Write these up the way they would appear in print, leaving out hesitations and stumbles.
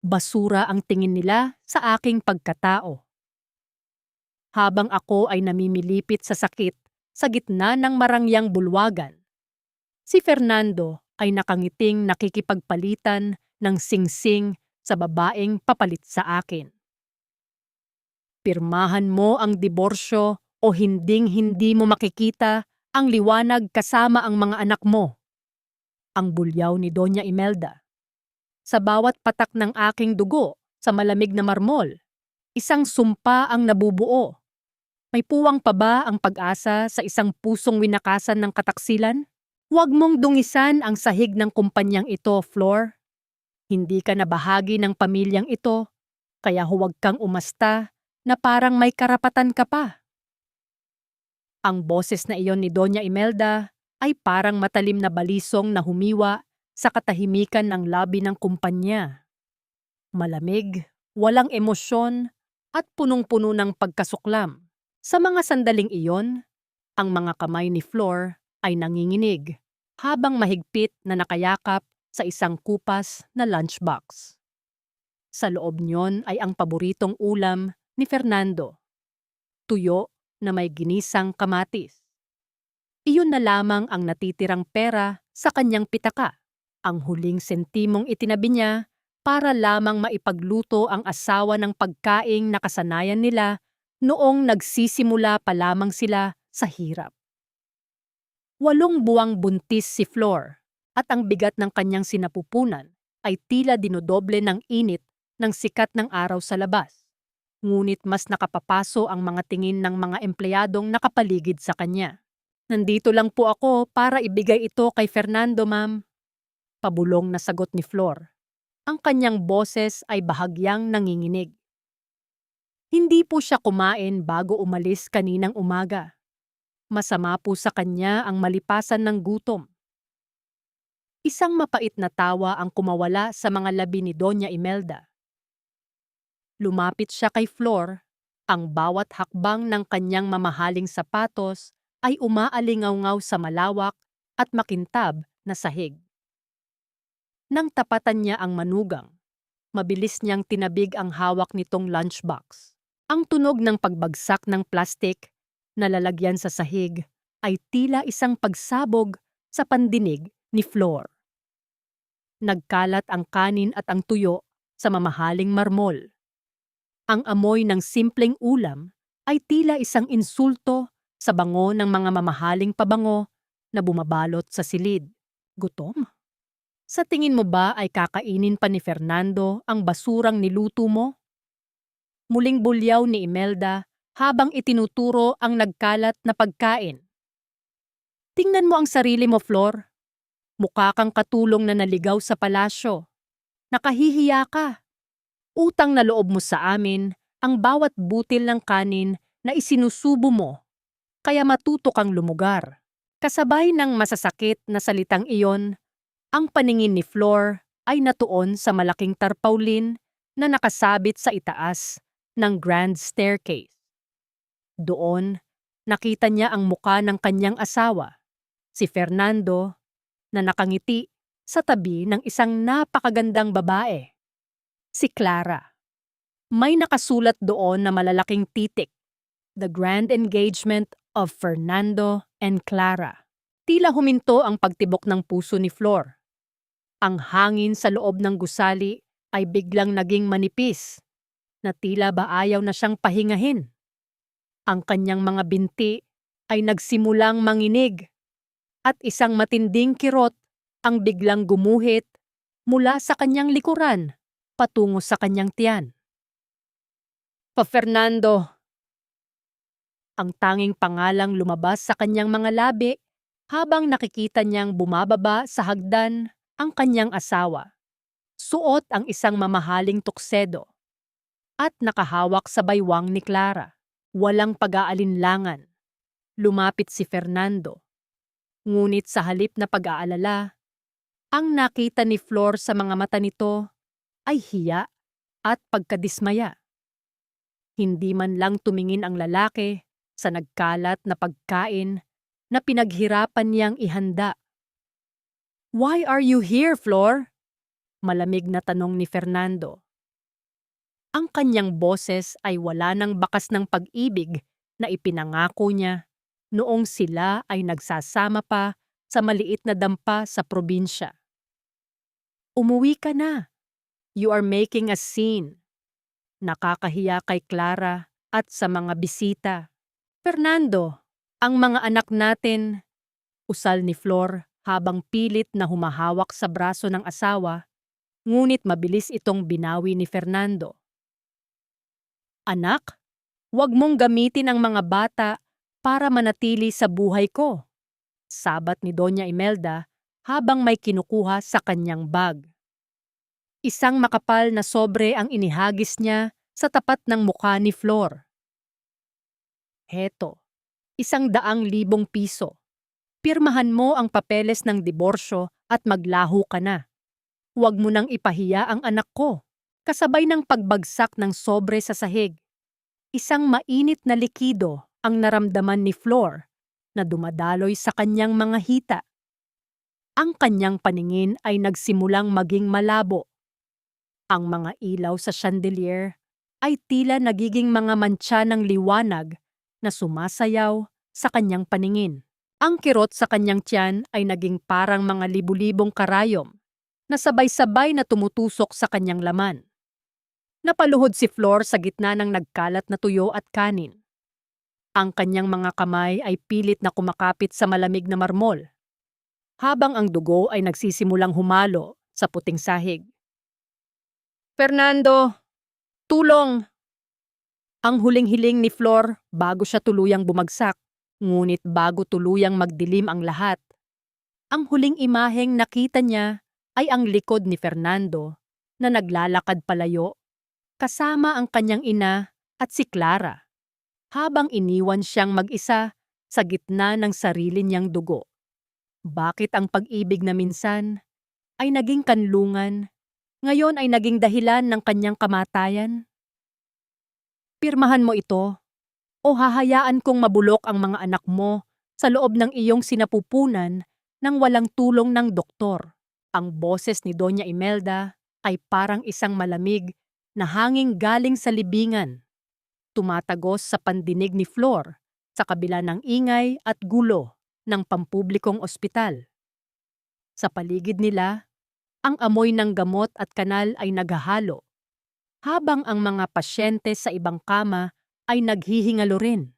Basura ang tingin nila sa aking pagkatao. Habang ako ay namimilipit sa sakit sa gitna ng marangyang bulwagan, si Fernando ay nakangiting nakikipagpalitan ng singsing sa babaeng papalit sa akin. Pirmahan mo ang diborsyo o hinding-hindi mo makikita ang liwanag kasama ang mga anak mo. Ang bulyaw ni Doña Imelda. Sa bawat patak ng aking dugo sa malamig na marmol, isang sumpa ang nabubuo. May puwang pa ba ang pag-asa sa isang pusong winakasan ng kataksilan? Huwag mong dungisan ang sahig ng kumpanyang ito, Flor. Hindi ka na bahagi ng pamilyang ito, kaya huwag kang umasta na parang may karapatan ka pa. Ang boses na iyon ni Doña Imelda ay parang matalim na balisong na humiwa sa katahimikan ng lobby ng kumpanya. Malamig, walang emosyon, at punong-puno ng pagkasuklam. Sa mga sandaling iyon, ang mga kamay ni Flor ay nanginginig habang mahigpit na nakayakap sa isang kupas na lunchbox. Sa loob niyon ay ang paboritong ulam ni Fernando, tuyo na may ginisang kamatis. Iyon na lamang ang natitirang pera sa kanyang pitaka. Ang huling sentimong itinabi niya para lamang maipagluto ang asawa ng pagkaing nakasanayan nila noong nagsisimula pa lamang sila sa hirap. 8 buwang buntis si Flor at ang bigat ng kanyang sinapupunan ay tila dinodoble ng init ng sikat ng araw sa labas. Ngunit mas nakapapaso ang mga tingin ng mga empleyadong nakapaligid sa kanya. Nandito lang po ako para ibigay ito kay Fernando, ma'am. Pabulong na sagot ni Flor. Ang kanyang boses ay bahagyang nanginginig. Hindi po siya kumain bago umalis kaninang umaga. Masama po sa kanya ang malipasan ng gutom. Isang mapait na tawa ang kumawala sa mga labi ni Doña Imelda. Lumapit siya kay Flor. Ang bawat hakbang ng kanyang mamahaling sapatos ay umaalingaw-ngaw sa malawak at makintab na sahig. Nang tapatan niya ang manugang, mabilis niyang tinabig ang hawak nitong lunchbox. Ang tunog ng pagbagsak ng plastik na lalagyan sa sahig ay tila isang pagsabog sa pandinig ni Flor. Nagkalat ang kanin at ang tuyo sa mamahaling marmol. Ang amoy ng simpleng ulam ay tila isang insulto sa bango ng mga mamahaling pabango na bumabalot sa silid. Gutom? Sa tingin mo ba ay kakainin pa ni Fernando ang basurang niluto mo? Muling bulyaw ni Imelda habang itinuturo ang nagkalat na pagkain. Tingnan mo ang sarili mo, Flor. Mukha kang katulong na naligaw sa palasyo. Nakahihiya ka. Utang na loob mo sa amin ang bawat butil ng kanin na isinusubo mo, kaya matuto kang lumugar. Kasabay ng masasakit na salitang iyon, ang paningin ni Flor ay natuon sa malaking tarpaulin na nakasabit sa itaas ng grand staircase. Doon, nakita niya ang muka ng kanyang asawa, si Fernando, na nakangiti sa tabi ng isang napakagandang babae, si Clara. May nakasulat doon na malalaking titik, The Grand Engagement of Fernando and Clara. Tila huminto ang pagtibok ng puso ni Flor. Ang hangin sa loob ng gusali ay biglang naging manipis, na tila ba ayaw na siyang pahingahin. Ang kanyang mga binti ay nagsimulang manginig at isang matinding kirot ang biglang gumuhit mula sa kanyang likuran patungo sa kanyang tiyan. Pa Fernando! Ang tanging pangalang lumabas sa kanyang mga labi habang nakikita niyang bumababa sa hagdan ang kanyang asawa. Suot ang isang mamahaling tuksedo at nakahawak sa baywang ni Clara. Walang pag-aalinlangan. Lumapit si Fernando. Ngunit sa halip na pag-aalala, ang nakita ni Flor sa mga mata nito ay hiya at pagkadismaya. Hindi man lang tumingin ang lalaki sa nagkalat na pagkain na pinaghirapan niyang ihanda. "Why are you here, Flor?" Malamig na tanong ni Fernando. Ang kanyang boses ay wala ng bakas ng pag-ibig na ipinangako niya noong sila ay nagsasama pa sa maliit na dampa sa probinsya. Umuwi ka na. You are making a scene. Nakakahiya kay Clara at sa mga bisita. Fernando, ang mga anak natin, usal ni Flor habang pilit na humahawak sa braso ng asawa, ngunit mabilis itong binawi ni Fernando. Anak, huwag mong gamitin ang mga bata para manatili sa buhay ko, sabat ni Doña Imelda habang may kinukuha sa kanyang bag. Isang makapal na sobre ang inihagis niya sa tapat ng mukha ni Flor. Heto, 100,000 piso. Pirmahan mo ang papeles ng diborsyo at maglaho ka na. Huwag mo nang ipahiya ang anak ko. Kasabay ng pagbagsak ng sobre sa sahig. Isang mainit na likido ang naramdaman ni Flor na dumadaloy sa kanyang mga hita. Ang kanyang paningin ay nagsimulang maging malabo. Ang mga ilaw sa chandelier ay tila nagiging mga mantsa ng liwanag na sumasayaw sa kanyang paningin. Ang kirot sa kanyang tiyan ay naging parang mga libu-libong karayom na sabay-sabay na tumutusok sa kanyang laman. Napaluhod si Flor sa gitna ng nagkalat na tuyo at kanin. Ang kanyang mga kamay ay pilit na kumakapit sa malamig na marmol, habang ang dugo ay nagsisimulang humalo sa puting sahig. Fernando, tulong! Ang huling hiling ni Flor bago siya tuluyang bumagsak, ngunit bago tuluyang magdilim ang lahat. Ang huling imaheng nakita niya ay ang likod ni Fernando na naglalakad palayo kasama ang kanyang ina at si Clara, habang iniwan siyang mag-isa sa gitna ng sarili niyang dugo. Bakit ang pag-ibig na minsan ay naging kanlungan, ngayon ay naging dahilan ng kanyang kamatayan? Pirmahan mo ito o hahayaan kong mabulok ang mga anak mo sa loob ng iyong sinapupunan nang walang tulong ng doktor. Ang boses ni Doña Imelda ay parang isang malamig na hanging galing sa libingan, tumatagos sa pandinig ni Flor sa kabila ng ingay at gulo ng pampublikong ospital. Sa paligid nila, ang amoy ng gamot at kanal ay naghahalo, habang ang mga pasyente sa ibang kama ay naghihingalo rin.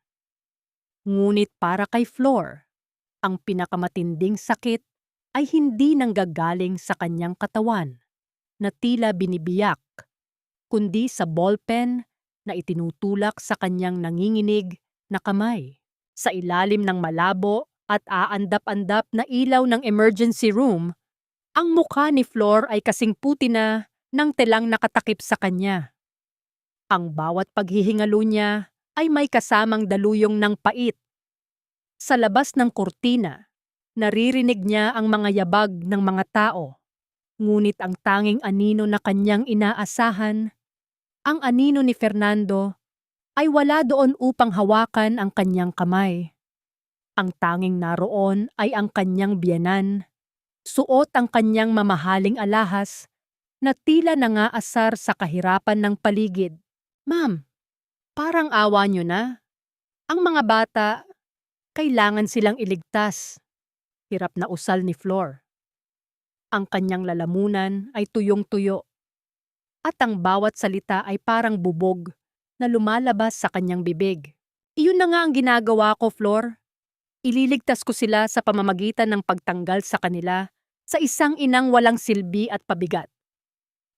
Ngunit para kay Flor, ang pinakamatinding sakit ay hindi nanggagaling sa kanyang katawan na tila binibiyak, kundi sa ballpen na itinutulak sa kanyang nanginginig na kamay. Sa ilalim ng malabo at aandap-andap na ilaw ng emergency room, ang mukha ni Flor ay kasing puti na ng telang nakatakip sa kanya. Ang bawat paghihingalo niya ay may kasamang daluyong ng pait. Sa labas ng kurtina, naririnig niya ang mga yabag ng mga tao. Ngunit ang tanging anino na kanyang inaasahan, ang anino ni Fernando, ay wala doon upang hawakan ang kanyang kamay. Ang tanging naroon ay ang kanyang biyenan, suot ang kanyang mamahaling alahas na tila nangaasar sa kahirapan ng paligid. Ma'am, parang awa niyo na. Ang mga bata, kailangan silang iligtas. Hirap na usal ni Flor. Ang kanyang lalamunan ay tuyong-tuyo. At ang bawat salita ay parang bubog na lumalabas sa kanyang bibig. Iyon na nga ang ginagawa ko, Flor. Ililigtas ko sila sa pamamagitan ng pagtanggal sa kanila sa isang inang walang silbi at pabigat.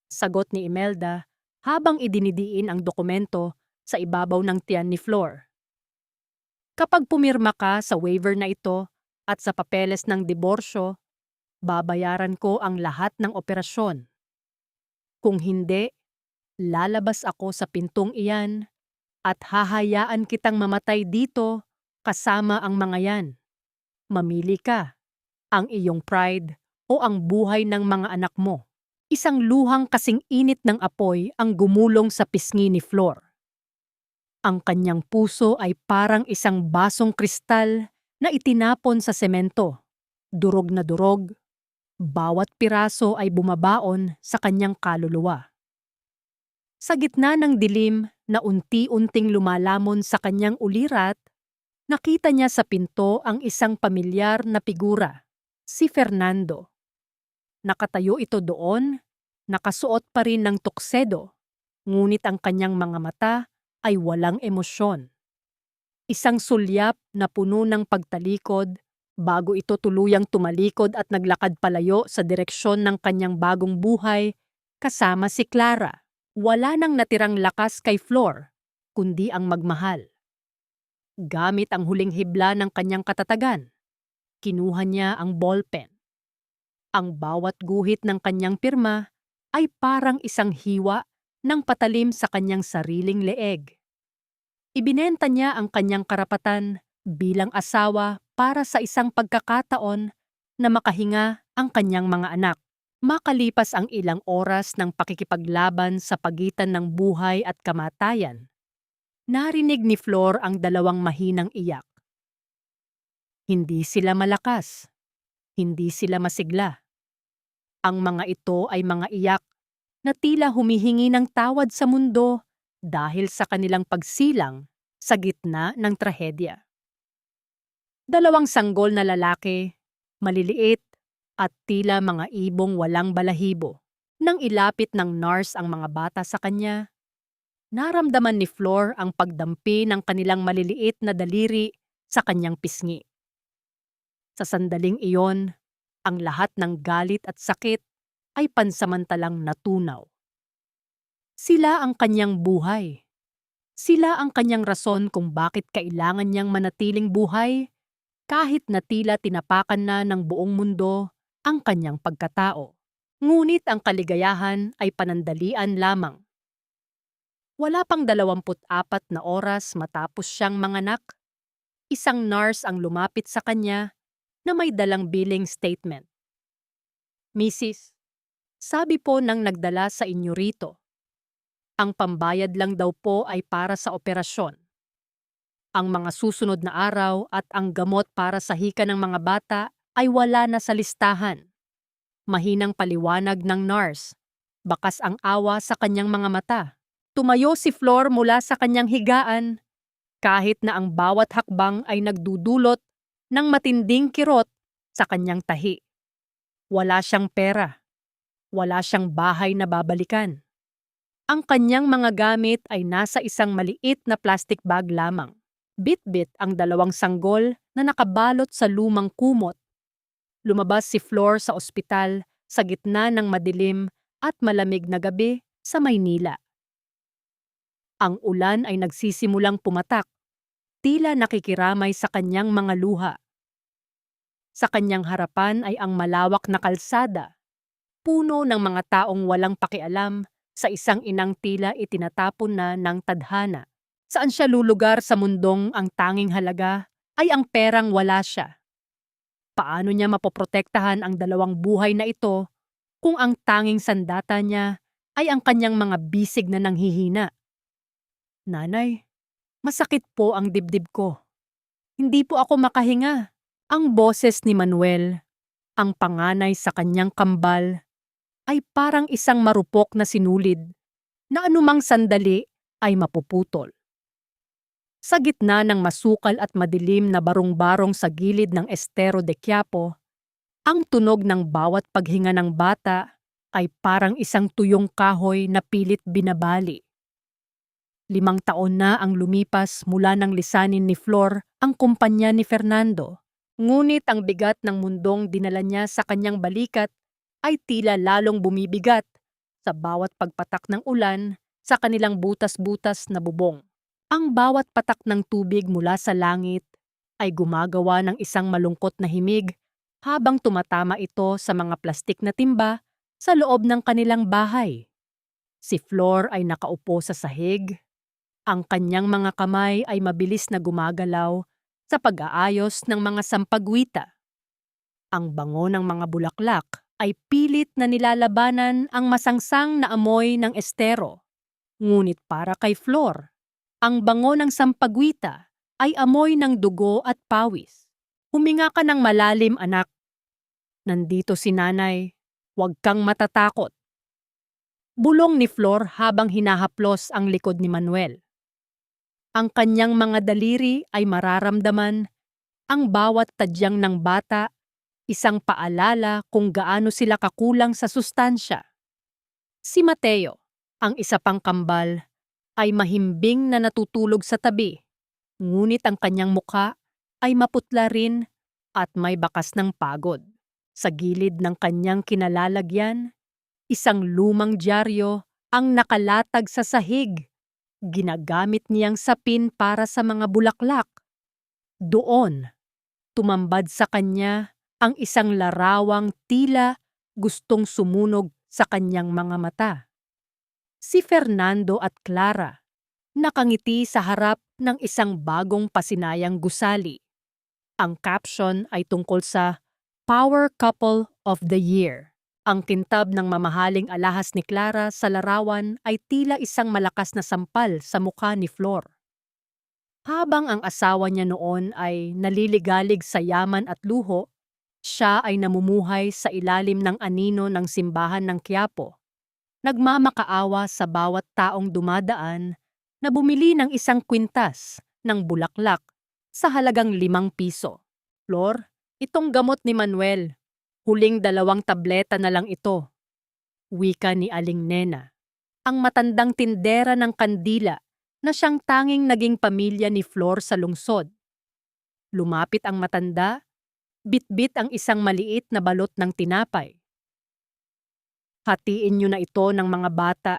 Sagot ni Imelda habang idinidiin ang dokumento sa ibabaw ng tiyan ni Flor. Kapag pumirma ka sa waiver na ito at sa papeles ng diborsyo, babayaran ko ang lahat ng operasyon. Kung hindi, lalabas ako sa pintong iyan at hahayaan kitang mamatay dito kasama ang mga yan. Mamili ka, ang iyong pride o ang buhay ng mga anak mo. Isang luhang kasing init ng apoy ang gumulong sa pisngi ni Flor. Ang kanyang puso ay parang isang basong kristal na itinapon sa semento. Durog na durog, bawat piraso ay bumabaon sa kanyang kaluluwa. Sa gitna ng dilim na unti-unting lumalamon sa kanyang ulirat, nakita niya sa pinto ang isang pamilyar na figura, si Fernando. Nakatayo ito doon, nakasuot pa rin ng tuksedo, ngunit ang kanyang mga mata ay walang emosyon. Isang sulyap na puno ng pagtalikod bago ito tuluyang tumalikod at naglakad palayo sa direksyon ng kanyang bagong buhay kasama si Clara. Wala nang natirang lakas kay Flor, kundi ang magmahal. Gamit ang huling hibla ng kanyang katatagan, kinuha niya ang ballpen. Ang bawat guhit ng kanyang pirma ay parang isang hiwa ng patalim sa kanyang sariling leeg. Ibinenta niya ang kanyang karapatan bilang asawa para sa isang pagkakataon na makahinga ang kanyang mga anak. Makalipas ang ilang oras ng pakikipaglaban sa pagitan ng buhay at kamatayan, narinig ni Flor ang dalawang mahinang iyak. Hindi sila malakas, hindi sila masigla. Ang mga ito ay mga iyak na tila humihingi ng tawad sa mundo dahil sa kanilang pagsilang sa gitna ng trahedya. Dalawang sanggol na lalaki, maliliit at tila mga ibong walang balahibo. Nang ilapit ng nurse ang mga bata sa kanya, naramdaman ni Flor ang pagdampi ng kanilang maliliit na daliri sa kanyang pisngi. Sa sandaling iyon, ang lahat ng galit at sakit ay pansamantalang natunaw. Sila ang kanyang buhay. Sila ang kanyang rason kung bakit kailangan niyang manatiling buhay kahit na tila tinapakan na ng buong mundo ang kanyang pagkatao. Ngunit ang kaligayahan ay panandalian lamang. Wala pang 24 na oras matapos siyang manganak, isang nurse ang lumapit sa kanya na may dalang billing statement. Mrs., sabi po ng nagdala sa inyo rito, ang pambayad lang daw po ay para sa operasyon. Ang mga susunod na araw at ang gamot para sa hika ng mga bata ay wala na sa listahan. Mahinang paliwanag ng nurse, bakas ang awa sa kanyang mga mata. Tumayo si Flor mula sa kanyang higaan, kahit na ang bawat hakbang ay nagdudulot ng matinding kirot sa kanyang tahi. Wala siyang pera. Wala siyang bahay na babalikan. Ang kanyang mga gamit ay nasa isang maliit na plastic bag lamang. Bit-bit ang dalawang sanggol na nakabalot sa lumang kumot. Lumabas si Flor sa ospital sa gitna ng madilim at malamig na gabi sa Maynila. Ang ulan ay nagsisimulang pumatak, tila nakikiramay sa kanyang mga luha. Sa kanyang harapan ay ang malawak na kalsada, puno ng mga taong walang pakialam sa isang inang tila itinatapon na ng tadhana. Saan siya lulugar sa mundong ang tanging halaga ay ang perang wala siya? Paano niya mapoprotektahan ang dalawang buhay na ito kung ang tanging sandata niya ay ang kanyang mga bisig na nanghihina? Nanay, masakit po ang dibdib ko. Hindi po ako makahinga. Ang boses ni Manuel, ang panganay sa kanyang kambal, ay parang isang marupok na sinulid na anumang sandali ay mapuputol. Sa gitna ng masukal at madilim na barong-barong sa gilid ng Estero de Quiapo, ang tunog ng bawat paghinga ng bata ay parang isang tuyong kahoy na pilit binabali. 5 taon na ang lumipas mula nang lisanin ni Flor ang kumpanya ni Fernando. Ngunit ang bigat ng mundong dinala niya sa kanyang balikat ay tila lalong bumibigat sa bawat pagpatak ng ulan sa kanilang butas-butas na bubong. Ang bawat patak ng tubig mula sa langit ay gumagawa ng isang malungkot na himig habang tumatama ito sa mga plastik na timba sa loob ng kanilang bahay. Si Flor ay nakaupo sa sahig. Ang kanyang mga kamay ay mabilis na gumagalaw sa pag-aayos ng mga sampagwita. Ang bango ng mga bulaklak ay pilit na nilalabanan ang masangsang na amoy ng estero. Ngunit para kay Flor, ang bango ng sampagwita ay amoy ng dugo at pawis. Huminga ka ng malalim, anak. Nandito si nanay. Huwag kang matatakot. Bulong ni Flor habang hinahaplos ang likod ni Manuel. Ang kanyang mga daliri ay mararamdaman, ang bawat tadyang ng bata, isang paalala kung gaano sila kakulang sa sustansya. Si Mateo, ang isa pang kambal, ay mahimbing na natutulog sa tabi, ngunit ang kanyang mukha ay maputla rin at may bakas ng pagod. Sa gilid ng kanyang kinalalagyan, isang lumang dyaryo ang nakalatag sa sahig. Ginagamit niyang sapin para sa mga bulaklak. Doon, tumambad sa kanya ang isang larawang tila gustong sumunog sa kanyang mga mata. Si Fernando at Clara, nakangiti sa harap ng isang bagong pasinayang gusali. Ang caption ay tungkol sa Power Couple of the Year. Ang kintab ng mamahaling alahas ni Clara sa larawan ay tila isang malakas na sampal sa mukha ni Flor. Habang ang asawa niya noon ay naliligalig sa yaman at luho, siya ay namumuhay sa ilalim ng anino ng simbahan ng Quiapo. Nagmamakaawa sa bawat taong dumadaan na bumili ng isang kwintas ng bulaklak sa halagang 5 piso. Flor, itong gamot ni Manuel. Huling 2 tableta na lang ito. Wika ni Aling Nena, ang matandang tindera ng kandila na siyang tanging naging pamilya ni Flor sa lungsod. Lumapit ang matanda, bitbit ang isang maliit na balot ng tinapay. Hatiin niyo na ito ng mga bata.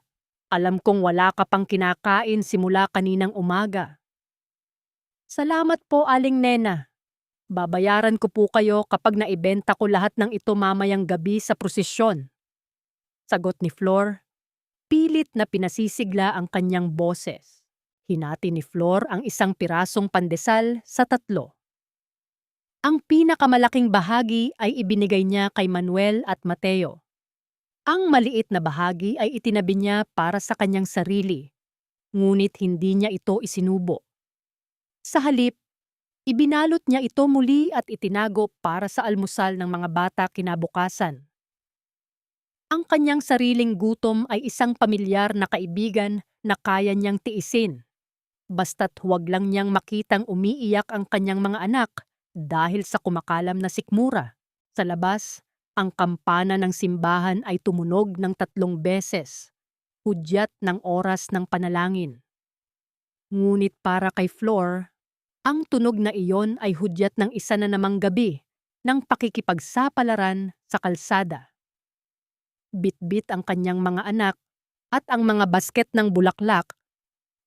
Alam kong wala ka pang kinakain simula kaninang umaga. Salamat po, Aling Nena. Babayaran ko po kayo kapag naibenta ko lahat ng ito mamayang gabi sa prosesyon. Sagot ni Flor. Pilit na pinasisigla ang kanyang boses. Hinati ni Flor ang isang pirasong pandesal sa 3. Ang pinakamalaking bahagi ay ibinigay niya kay Manuel at Mateo. Ang maliit na bahagi ay itinabi niya para sa kanyang sarili, ngunit hindi niya ito isinubo. Sa halip, ibinalot niya ito muli at itinago para sa almusal ng mga bata kinabukasan. Ang kanyang sariling gutom ay isang pamilyar na kaibigan na kaya niyang tiisin. Basta't huwag lang niyang makitang umiiyak ang kanyang mga anak dahil sa kumakalam na sikmura. Sa labas, ang kampana ng simbahan ay tumunog ng 3 beses, hudyat ng oras ng panalangin. Ngunit para kay Flor, ang tunog na iyon ay hudyat ng isa na namang gabi ng pakikipagsapalaran sa kalsada. Bitbit ang kanyang mga anak at ang mga basket ng bulaklak,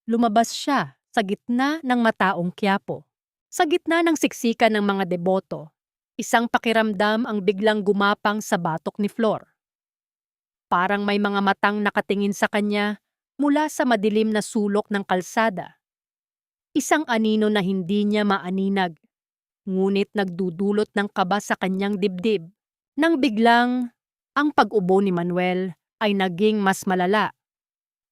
lumabas siya sa gitna ng mataong Quiapo. Sa gitna ng siksikan ng mga deboto, isang pakiramdam ang biglang gumapang sa batok ni Flor. Parang may mga matang nakatingin sa kanya mula sa madilim na sulok ng kalsada. Isang anino na hindi niya maaninag, ngunit nagdudulot ng kaba sa kanyang dibdib. Nang biglang, ang pag-ubo ni Manuel ay naging mas malala.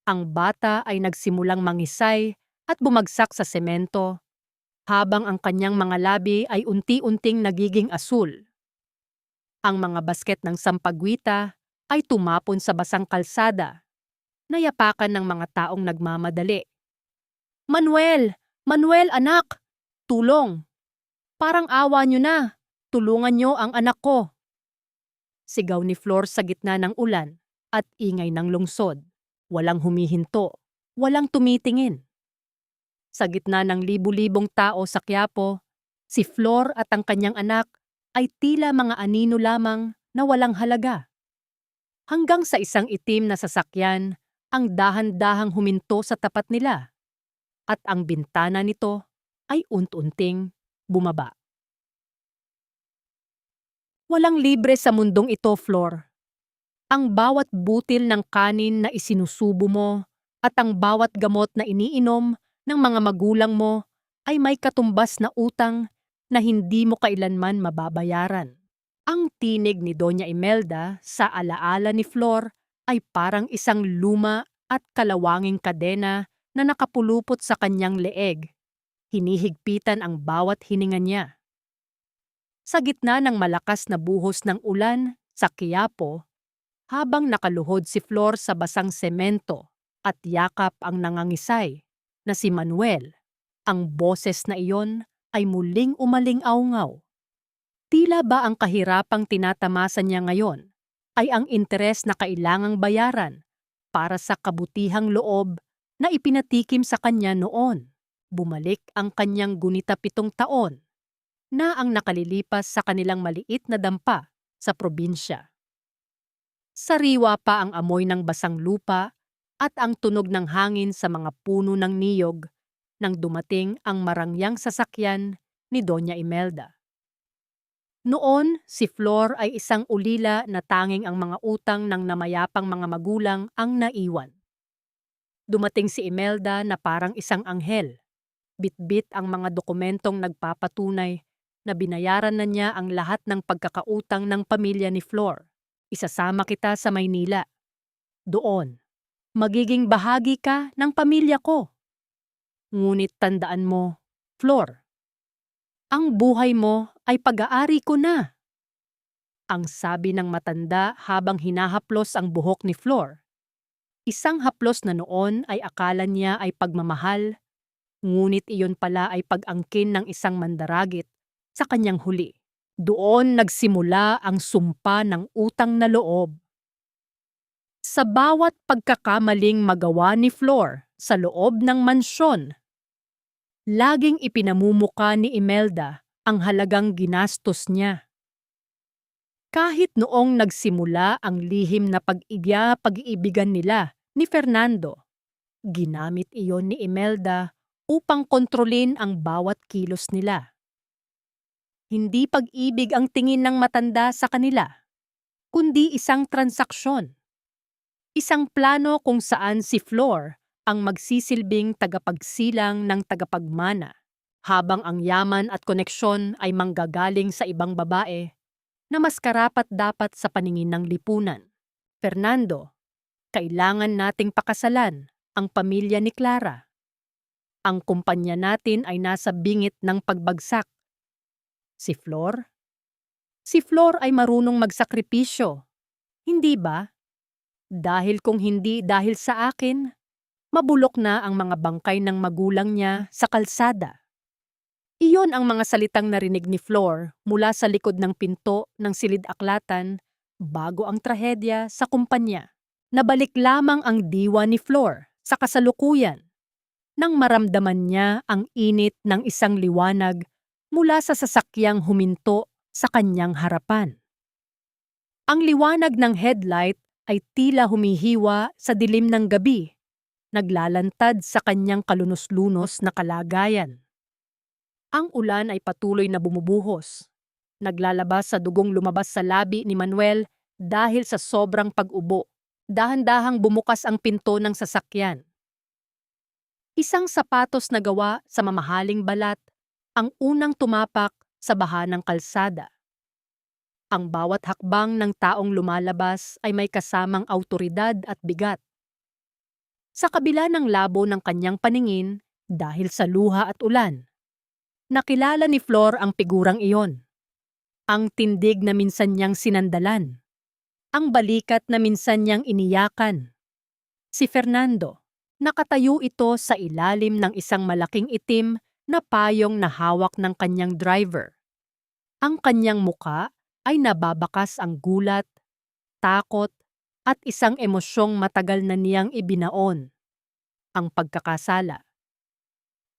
Ang bata ay nagsimulang mangisay at bumagsak sa semento, habang ang kanyang mga labi ay unti-unting nagiging asul. Ang mga basket ng sampagwita ay tumapon sa basang kalsada, nayapakan ng mga taong nagmamadali. Manuel! Manuel, anak! Tulong! Parang awa niyo na! Tulungan niyo ang anak ko! Sigaw ni Flor sa gitna ng ulan at ingay ng lungsod. Walang humihinto, walang tumitingin. Sa gitna ng libu-libong tao sa Quiapo, si Flor at ang kanyang anak ay tila mga anino lamang na walang halaga. Hanggang sa isang itim na sasakyan ang dahan-dahang huminto sa tapat nila at ang bintana nito ay unti-unting bumaba. Walang libre sa mundong ito, Flor. Ang bawat butil ng kanin na isinusubo mo at ang bawat gamot na iniinom ng mga magulang mo ay may katumbas na utang na hindi mo kailanman mababayaran. Ang tinig ni Doña Imelda sa alaala ni Flor ay parang isang luma at kalawanging kadena na nakapulupot sa kanyang leeg. Hinihigpitan ang bawat hininga niya. Sa gitna ng malakas na buhos ng ulan sa Quiapo, habang nakaluhod si Flor sa basang semento at yakap ang nangangisay na si Manuel. Ang boses na iyon ay muling umaling-aungaw. Tila ba ang kahirapang tinatamasan niya ngayon ay ang interes na kailangang bayaran para sa kabutihang loob na ipinatikim sa kanya noon. Bumalik ang kanyang gunita 7 taon na ang nakalilipas sa kanilang maliit na dampa sa probinsya. Sariwa pa ang amoy ng basang lupa at ang tunog ng hangin sa mga puno ng niyog nang dumating ang marangyang sasakyan ni Doña Imelda. Noon, si Flor ay isang ulila na tanging ang mga utang ng namayapang mga magulang ang naiwan. Dumating si Imelda na parang isang anghel. Bitbit ang mga dokumentong nagpapatunay na binayaran na niya ang lahat ng pagkakautang ng pamilya ni Flor. Isasama kita sa Maynila. Doon, magiging bahagi ka ng pamilya ko. Ngunit tandaan mo, Flor, ang buhay mo ay pag-aari ko na. Ang sabi ng matanda habang hinahaplos ang buhok ni Flor. Isang haplos na noon ay akala niya ay pagmamahal, ngunit iyon pala ay pag-angkin ng isang mandaragit sa kanyang huli. Doon nagsimula ang sumpa ng utang na loob. Sa bawat pagkakamaling magawa ni Flor sa loob ng mansyon, laging ipinamumuka ni Imelda ang halagang ginastos niya. Kahit noong nagsimula ang lihim na pag-iibigan nila ni Fernando, ginamit iyon ni Imelda upang kontrolin ang bawat kilos nila. Hindi pag-ibig ang tingin ng matanda sa kanila, kundi isang transaksyon. Isang plano kung saan si Flor ang magsisilbing tagapagsilang ng tagapagmana, habang ang yaman at koneksyon ay manggagaling sa ibang babae na mas karapat-dapat sa paningin ng lipunan. Fernando, kailangan nating pakasalan ang pamilya ni Clara. Ang kumpanya natin ay nasa bingit ng pagbagsak. Si Flor? Si Flor ay marunong magsakripisyo, hindi ba? Dahil kung hindi dahil sa akin, mabulok na ang mga bangkay ng magulang niya sa kalsada. Iyon ang mga salitang narinig ni Flor mula sa likod ng pinto ng silid-aklatan bago ang trahedya sa kumpanya. Nabalik lamang ang diwa ni Flor sa kasalukuyan nang maramdaman niya ang init ng isang liwanag mula sa sasakyang huminto sa kanyang harapan. Ang liwanag ng headlight ay tila humihiwa sa dilim ng gabi, naglalantad sa kanyang kalunos-lunos na kalagayan. Ang ulan ay patuloy na bumubuhos, naglalabas sa dugong lumabas sa labi ni Manuel dahil sa sobrang pag-ubo. Dahan-dahang bumukas ang pinto ng sasakyan. Isang sapatos na gawa sa mamahaling balat ang unang tumapak sa baha ng kalsada. Ang bawat hakbang ng taong lumalabas ay may kasamang awtoridad at bigat. Sa kabila ng labo ng kanyang paningin dahil sa luha at ulan, nakilala ni Flor ang figurang iyon. Ang tindig na minsan niyang sinandalan. Ang balikat na minsan niyang iniyakan. Si Fernando, nakatayo ito sa ilalim ng isang malaking itim na payong na hawak ng kanyang driver. Ang kanyang muka ay nababakas ang gulat, takot, at isang emosyong matagal na niyang ibinaon, ang pagkakasala.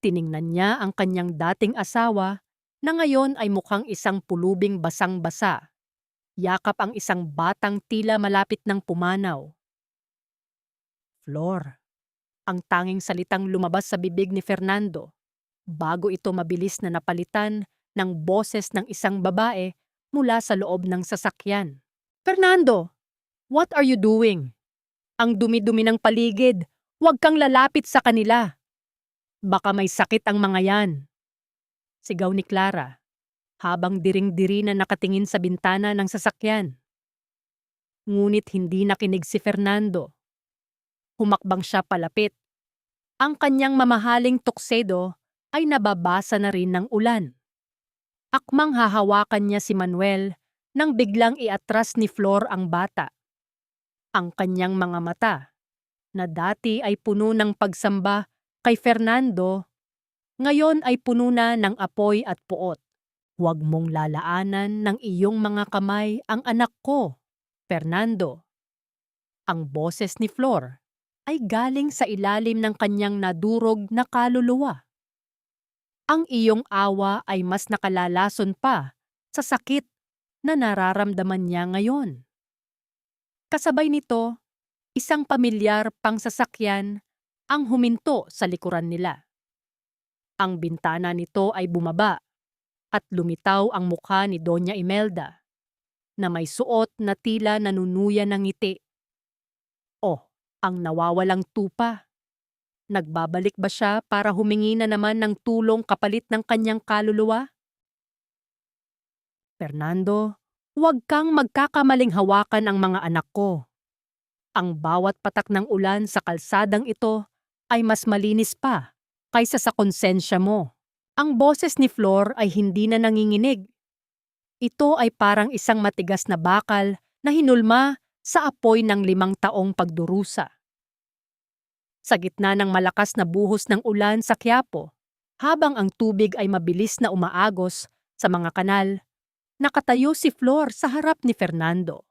Tiningnan niya ang kanyang dating asawa na ngayon ay mukhang isang pulubing basang-basa. Yakap ang isang batang tila malapit ng pumanaw. Flor, ang tanging salitang lumabas sa bibig ni Fernando, bago ito mabilis na napalitan ng boses ng isang babae mula sa loob ng sasakyan. Fernando, what are you doing? Ang dumi-dumi ng paligid, huwag kang lalapit sa kanila. Baka may sakit ang mga yan. Sigaw ni Clara, habang diring-diri na nakatingin sa bintana ng sasakyan. Ngunit hindi nakinig si Fernando. Humakbang siya palapit. Ang kanyang mamahaling tuksedo ay nababasa na rin ng ulan. Akmang hahawakan niya si Manuel nang biglang iatras ni Flor ang bata. Ang kanyang mga mata, na dati ay puno ng pagsamba kay Fernando, ngayon ay puno na ng apoy at puot. Huwag mong lalaanan ng iyong mga kamay ang anak ko, Fernando. Ang boses ni Flor ay galing sa ilalim ng kanyang nadurog na kaluluwa. Ang iyong awa ay mas nakalalason pa sa sakit na nararamdaman niya ngayon. Kasabay nito, isang pamilyar pang sasakyan ang huminto sa likuran nila. Ang bintana nito ay bumaba at lumitaw ang mukha ni Doña Imelda na may suot na tila nanunuya ng ngiti. Oh, ang nawawalang tupa. Nagbabalik ba siya para humingi na naman ng tulong kapalit ng kanyang kaluluwa? Fernando, huwag kang magkakamaling hawakan ang mga anak ko. Ang bawat patak ng ulan sa kalsadang ito ay mas malinis pa kaysa sa konsensya mo. Ang boses ni Flor ay hindi na nanginginig. Ito ay parang isang matigas na bakal na hinulma sa apoy ng 5 taong pagdurusa. Sa gitna ng malakas na buhos ng ulan sa Quiapo, habang ang tubig ay mabilis na umaagos sa mga kanal, nakatayo si Flor sa harap ni Fernando.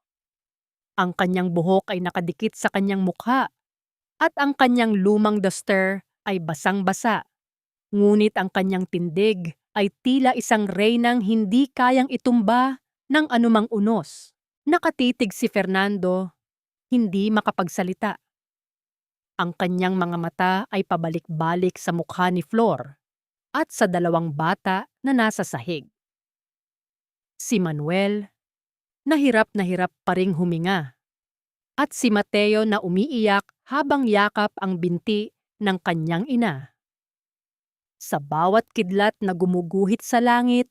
Ang kanyang buhok ay nakadikit sa kanyang mukha at ang kanyang lumang duster ay basang-basa. Ngunit ang kanyang tindig ay tila isang reynang hindi kayang itumba ng anumang unos. Nakatitig si Fernando, hindi makapagsalita. Ang kanyang mga mata ay pabalik-balik sa mukha ni Flor at sa 2 bata na nasa sahig. Si Manuel, na hirap pa ring huminga, at si Mateo na umiiyak habang yakap ang binti ng kanyang ina. Sa bawat kidlat na gumuguhit sa langit,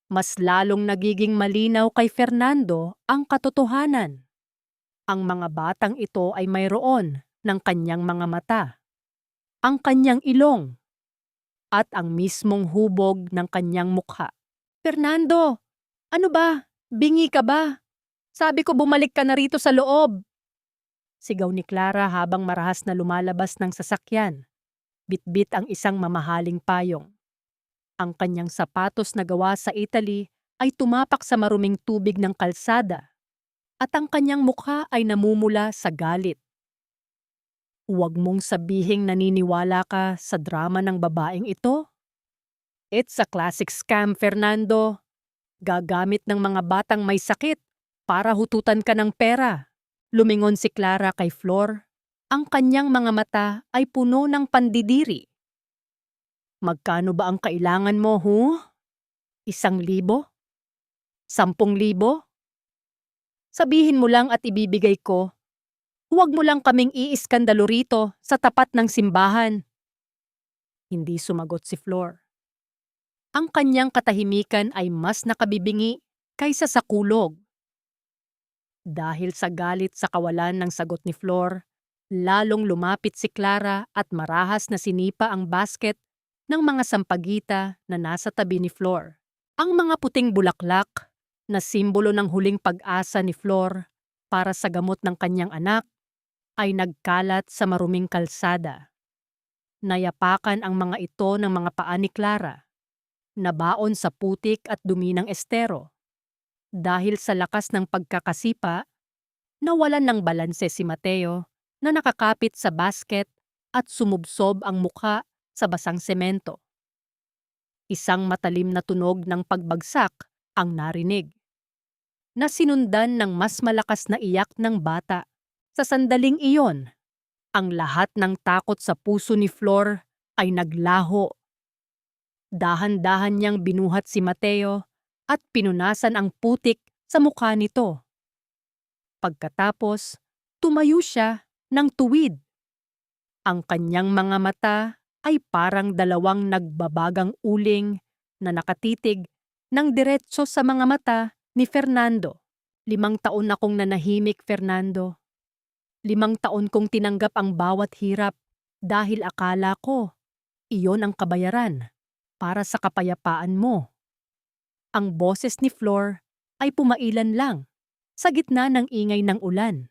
mas lalong nagiging malinaw kay Fernando ang katotohanan. Ang mga batang ito ay mayroon ng kanyang mga mata, ang kanyang ilong, at ang mismong hubog ng kanyang mukha. Fernando, ano ba? Bingi ka ba? Sabi ko bumalik ka na rito sa loob. Sigaw ni Clara habang marahas na lumalabas ng sasakyan. Bitbit ang isang mamahaling payong. Ang kanyang sapatos na gawa sa Italy ay tumapak sa maruming tubig ng kalsada at ang kanyang mukha ay namumula sa galit. Huwag mong sabihing naniniwala ka sa drama ng babaeng ito. It's a classic scam, Fernando. Gagamit ng mga batang may sakit para hututan ka ng pera. Lumingon si Clara kay Flor. Ang kanyang mga mata ay puno ng pandidiri. Magkano ba ang kailangan mo, 1,000? 10,000? Sabihin mo lang at ibibigay ko. Huwag mo lang kaming iiskandalo rito sa tapat ng simbahan. Hindi sumagot si Flor. Ang kanyang katahimikan ay mas nakabibingi kaysa sa kulog. Dahil sa galit sa kawalan ng sagot ni Flor, lalong lumapit si Clara at marahas na sinipa ang basket ng mga sampagita na nasa tabi ni Flor. Ang mga puting bulaklak na simbolo ng huling pag-asa ni Flor para sa gamot ng kanyang anak ay nagkalat sa maruming kalsada. Nayapakan ang mga ito ng mga paa ni Clara, nabaon sa putik at dumi ng estero. Dahil sa lakas ng pagkakasipa, nawalan ng balanse si Mateo na nakakapit sa basket at sumubsob ang mukha sa basang semento. Isang matalim na tunog ng pagbagsak ang narinig, na sinundan ng mas malakas na iyak ng bata. Sa sandaling iyon, ang lahat ng takot sa puso ni Flor ay naglaho. Dahan-dahan niyang binuhat si Mateo at pinunasan ang putik sa mukha nito. Pagkatapos, tumayo siya ng tuwid. Ang kanyang mga mata ay parang 2 nagbabagang uling na nakatitig ng diretso sa mga mata ni Fernando. 5 taon akong nanahimik, Fernando. 5 taon kong tinanggap ang bawat hirap dahil akala ko iyon ang kabayaran para sa kapayapaan mo. Ang boses ni Flor ay pumailan lang sa gitna ng ingay ng ulan.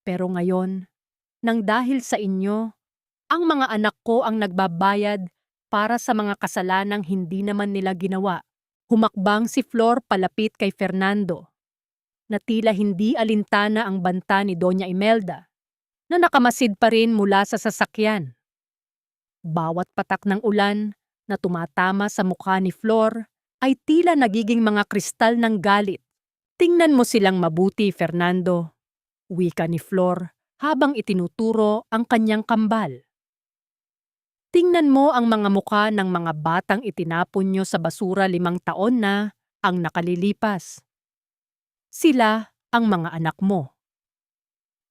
Pero ngayon, nang dahil sa inyo, ang mga anak ko ang nagbabayad para sa mga kasalanang hindi naman nila ginawa. Humakbang si Flor palapit kay Fernando, na tila hindi alintana ang banta ni Doña Imelda, na nakamasid pa rin mula sa sasakyan. Bawat patak ng ulan na tumatama sa mukha ni Flor ay tila nagiging mga kristal ng galit. Tingnan mo silang mabuti, Fernando, wika ni Flor habang itinuturo ang kanyang kambal. Tingnan mo ang mga mukha ng mga batang itinapon nyo sa basura 5 taon na ang nakalilipas. Sila ang mga anak mo.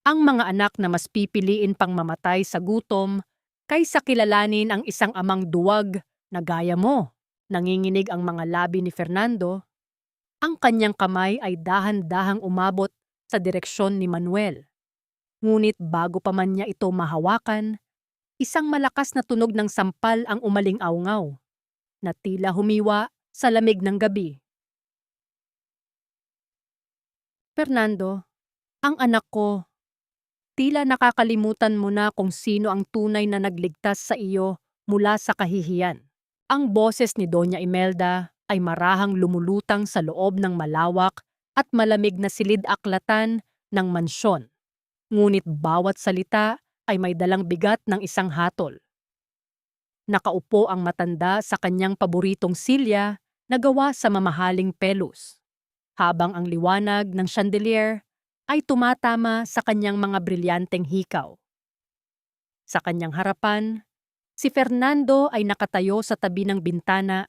Ang mga anak na mas pipiliin pang mamatay sa gutom kaysa kilalanin ang isang amang duwag na gaya mo. Nanginginig ang mga labi ni Fernando. Ang kanyang kamay ay dahan-dahang umabot sa direksyon ni Manuel. Ngunit bago pa man niya ito mahawakan, isang malakas na tunog ng sampal ang umaling-awngaw, na tila humiwa sa lamig ng gabi. Fernando, ang anak ko, tila nakakalimutan mo na kung sino ang tunay na nagligtas sa iyo mula sa kahihiyan. Ang boses ni Doña Imelda ay marahang lumulutang sa loob ng malawak at malamig na silid-aklatan ng mansyon. Ngunit bawat salita ay may dalang bigat ng isang hatol. Nakaupo ang matanda sa kanyang paboritong silya na gawa sa mamahaling pelos, habang ang liwanag ng chandelier ay tumatama sa kanyang mga brilyanteng hikaw. Sa kanyang harapan, si Fernando ay nakatayo sa tabi ng bintana,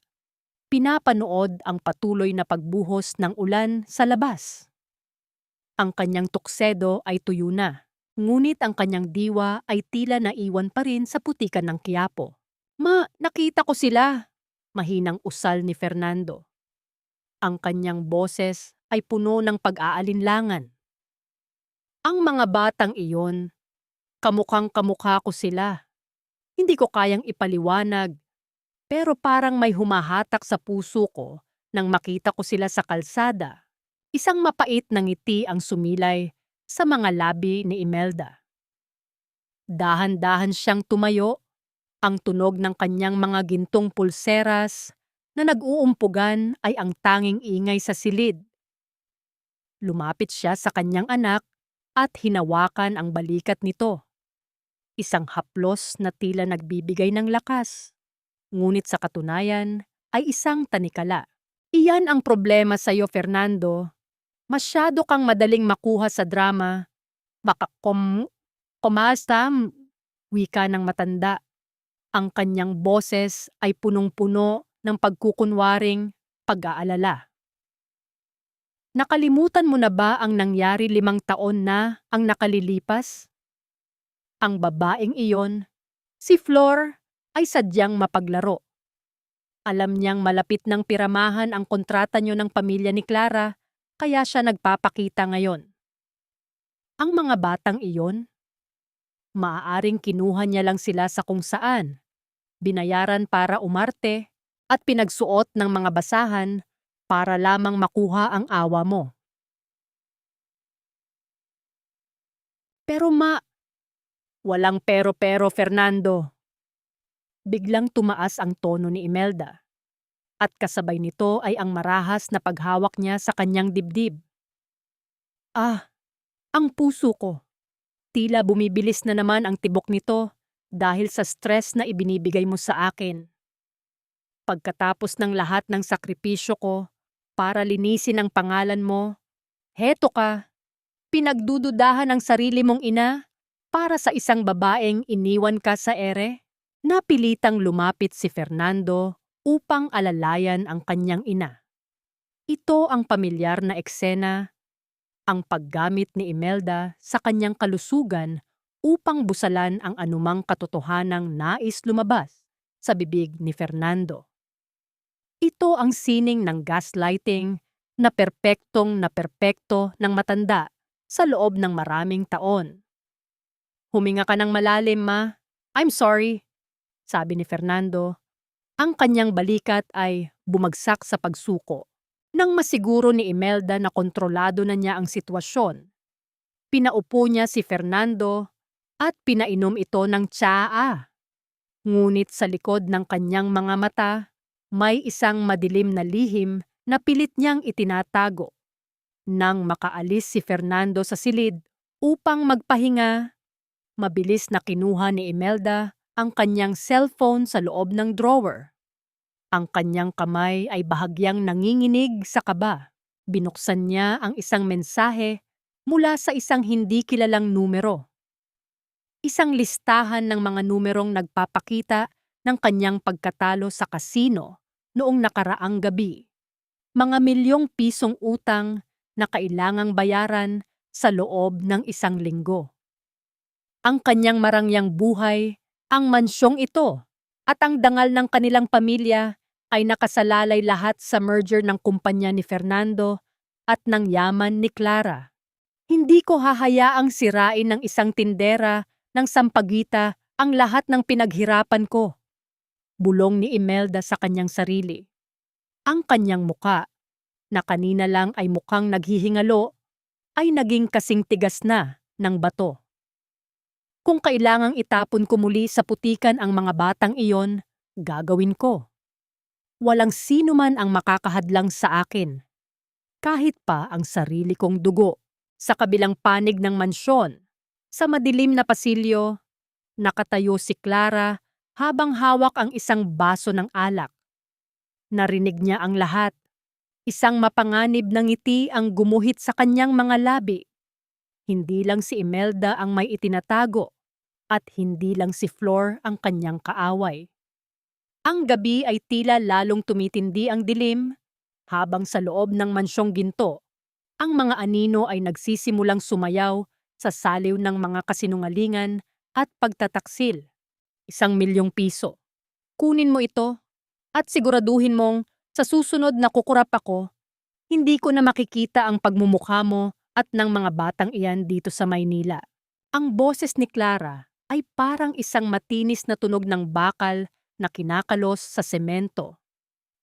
pinapanood ang patuloy na pagbuhos ng ulan sa labas. Ang kanyang tuksedo ay tuyo na. Ngunit ang kanyang diwa ay tila naiwan pa rin sa putikan ng Quiapo. Nakita ko sila, mahinang usal ni Fernando. Ang kanyang boses ay puno ng pag-aalinlangan. Ang mga batang iyon, kamukhang-kamukha ko sila. Hindi ko kayang ipaliwanag, pero parang may humahatak sa puso ko nang makita ko sila sa kalsada. Isang mapait na ngiti ang sumilay sa mga labi ni Imelda. Dahan-dahan siyang tumayo, ang tunog ng kanyang mga gintong pulseras na nag-uumpugan ay ang tanging ingay sa silid. Lumapit siya sa kanyang anak at hinawakan ang balikat nito. Isang haplos na tila nagbibigay ng lakas, ngunit sa katunayan ay isang tanikala. Iyan ang problema sa iyo, Fernando. Masyado kang madaling makuha sa drama. Baka kumastam, wika ng matanda. Ang kanyang boses ay punong-puno ng pagkukunwaring pag-aalala. Nakalimutan mo na ba ang nangyari 5 taon na ang nakalilipas? Ang babaeng iyon, si Flor, ay sadyang mapaglaro. Alam niyang malapit ng piramahan ang kontrata niyo ng pamilya ni Clara, kaya siya nagpapakita ngayon. Ang mga batang iyon, maaaring kinuha niya lang sila sa kung saan, binayaran para umarte at pinagsuot ng mga basahan para lamang makuha ang awa mo. Pero walang pero-pero, Fernando. Biglang tumaas ang tono ni Imelda, at kasabay nito ay ang marahas na paghawak niya sa kanyang dibdib. Ang puso ko. Tila bumibilis na naman ang tibok nito dahil sa stress na ibinibigay mo sa akin. Pagkatapos ng lahat ng sakripisyo ko para linisin ang pangalan mo, heto ka, pinagdududahan ang sarili mong ina para sa isang babaeng iniwan ka sa ere? Napilitang lumapit si Fernando upang alalayan ang kanyang ina. Ito ang pamilyar na eksena, ang paggamit ni Imelda sa kanyang kalusugan upang busalan ang anumang katotohanang nais lumabas sa bibig ni Fernando. Ito ang sining ng gaslighting na perpektong ng matanda sa loob ng maraming taon. Huminga ka ng malalim, ma. I'm sorry, sabi ni Fernando. Ang kanyang balikat ay bumagsak sa pagsuko. Nang masiguro ni Imelda na kontrolado na niya ang sitwasyon, Pinaupo niya si Fernando at pinainom ito ng tsaa. Ngunit sa likod ng kanyang mga mata, may isang madilim na lihim na pilit niyang itinatago. Nang makaalis si Fernando sa silid upang magpahinga, mabilis na kinuha ni Imelda ang kanyang cellphone sa loob ng drawer. Ang kanyang kamay ay bahagyang nanginginig sa kaba. Binuksan niya ang isang mensahe mula sa isang hindi kilalang numero. Isang listahan ng mga numerong nagpapakita ng kanyang pagkatalo sa kasino noong nakaraang gabi. Mga milyong pisong utang na kailangang bayaran sa loob ng isang linggo. Ang kanyang marangyang buhay, ang mansyong ito, at ang dangal ng kanilang pamilya ay nakasalalay lahat sa merger ng kumpanya ni Fernando at ng yaman ni Clara. Hindi ko hahayaang sirain ng isang tindera ng sampagita ang lahat ng pinaghirapan ko. Bulong ni Imelda sa kanyang sarili. Ang kanyang muka, na kanina lang ay mukhang naghihingalo, ay naging kasing tigas na ng bato. Kung kailangang itapon ko muli sa putikan ang mga batang iyon, gagawin ko. Walang sino man ang makakahadlang sa akin. Kahit pa ang sarili kong dugo. Sa kabilang panig ng mansyon, sa madilim na pasilyo, nakatayo si Clara habang hawak ang isang baso ng alak. Narinig niya ang lahat. Isang mapanganib na ngiti ang gumuhit sa kanyang mga labi. Hindi lang si Imelda ang may itinatago at hindi lang si Flor ang kanyang kaaway. Ang gabi ay tila lalong tumitindi ang dilim habang sa loob ng mansyong ginto, ang mga anino ay nagsisimulang sumayaw sa saliw ng mga kasinungalingan at pagtataksil. 1,000,000 piso. Kunin mo ito at siguraduhin mong sa susunod na kukurap ako, hindi ko na makikita ang pagmumukha mo at ng mga batang iyan dito sa Maynila. Ang boses ni Clara ay parang isang matinis na tunog ng bakal na kinakalos sa semento.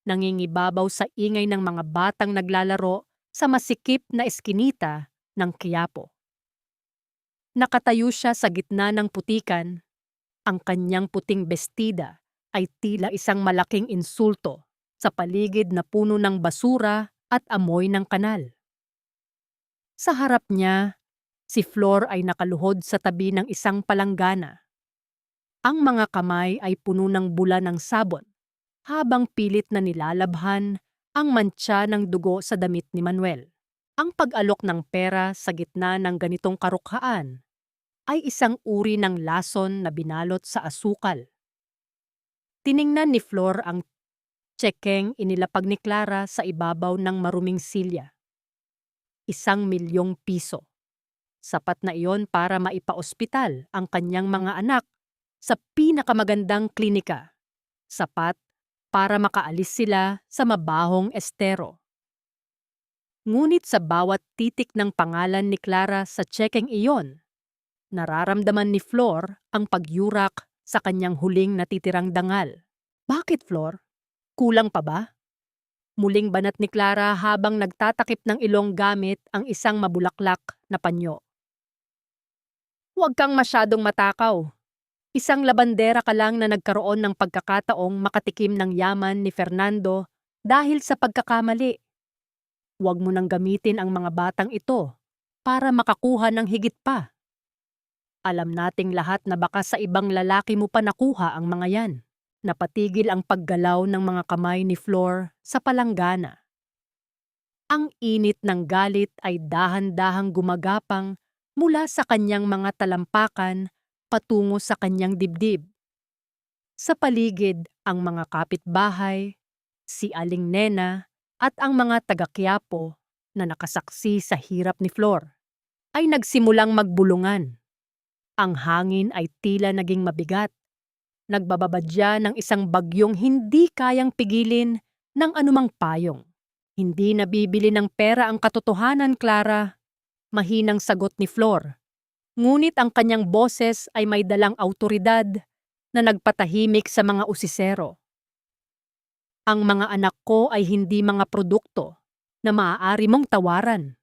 Nangingibabaw sa ingay ng mga batang naglalaro sa masikip na eskinita ng Quiapo. Nakatayo siya sa gitna ng putikan. Ang kanyang puting bestida ay tila isang malaking insulto sa paligid na puno ng basura at amoy ng kanal. Sa harap niya, si Flor ay nakaluhod sa tabi ng isang palanggana. Ang mga kamay ay puno ng bula ng sabon habang pilit na nilalabhan ang mantsa ng dugo sa damit ni Manuel. Ang pag-alok ng pera sa gitna ng ganitong karukhaan ay isang uri ng lason na binalot sa asukal. Tiningnan ni Flor ang tsekeng inilapag ni Clara sa ibabaw ng maruming silya. 1,000,000 piso. Sapat na iyon para maipaospital ang kanyang mga anak sa pinakamagandang klinika. Sapat para makaalis sila sa mabahong estero. Ngunit sa bawat titik ng pangalan ni Clara sa tsekeng iyon, nararamdaman ni Flor ang pagyurak sa kanyang huling natitirang dangal. Bakit, Flor? Kulang pa ba? Muling banat ni Clara habang nagtatakip ng ilong gamit ang isang mabulaklak na panyo. Huwag kang masyadong matakaw. Isang labandera ka lang na nagkaroon ng pagkakataong makatikim ng yaman ni Fernando dahil sa pagkakamali. Huwag mo nang gamitin ang mga batang ito para makakuha ng higit pa. Alam nating lahat na baka sa ibang lalaki mo pa nakuha ang mga yan. Napatigil ang paggalaw ng mga kamay ni Flor sa palanggana. Ang init ng galit ay dahan-dahang gumagapang mula sa kanyang mga talampakan patungo sa kanyang dibdib. Sa paligid, ang mga kapitbahay, si Aling Nena at ang mga taga-Quiapo na nakasaksi sa hirap ni Flor ay nagsimulang magbulungan. Ang hangin ay tila naging mabigat. Nagbababadya ng isang bagyong hindi kayang pigilin ng anumang payong. Hindi nabibili ng pera ang katotohanan, Clara. Mahinang sagot ni Flor. Ngunit ang kanyang boses ay may dalang awtoridad na nagpatahimik sa mga usisero. Ang mga anak ko ay hindi mga produkto na maaari mong tawaran.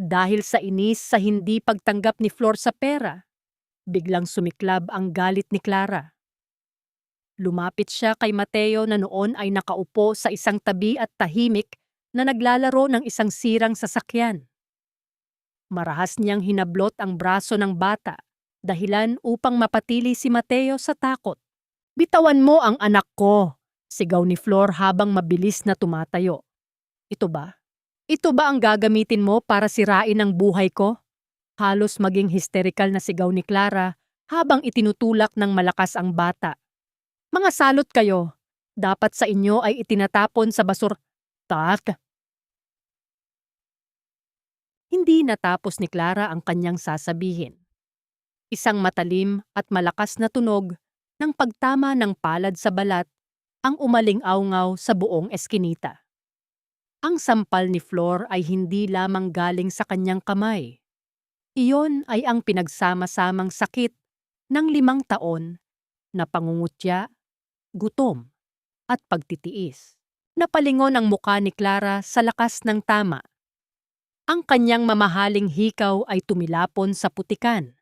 Dahil sa inis sa hindi pagtanggap ni Flor sa pera, biglang sumiklab ang galit ni Clara. Lumapit siya kay Mateo na noon ay nakaupo sa isang tabi at tahimik na naglalaro ng isang sirang sasakyan. Marahas niyang hinablot ang braso ng bata, dahilan upang mapatili si Mateo sa takot. "Bitawan mo ang anak ko!" sigaw ni Flor habang mabilis na tumatayo. Ito ba? Ito ba ang gagamitin mo para sirain ang buhay ko?" Halos maging hysterical na sigaw ni Clara habang itinutulak ng malakas ang bata. "Mga salot kayo! Dapat sa inyo ay itinatapon sa basur... Tak!" Hindi natapos ni Clara ang kanyang sasabihin. Isang matalim at malakas na tunog ng pagtama ng palad sa balat ang umaling-awngaw sa buong eskinita. Ang sampal ni Flor ay hindi lamang galing sa kanyang kamay. Iyon ay ang pinagsama-samang sakit ng 5 taon na pangungutya, gutom, at pagtitiis. Napalingon ang muka ni Clara sa lakas ng tama. Ang kanyang mamahaling hikaw ay tumilapon sa putikan,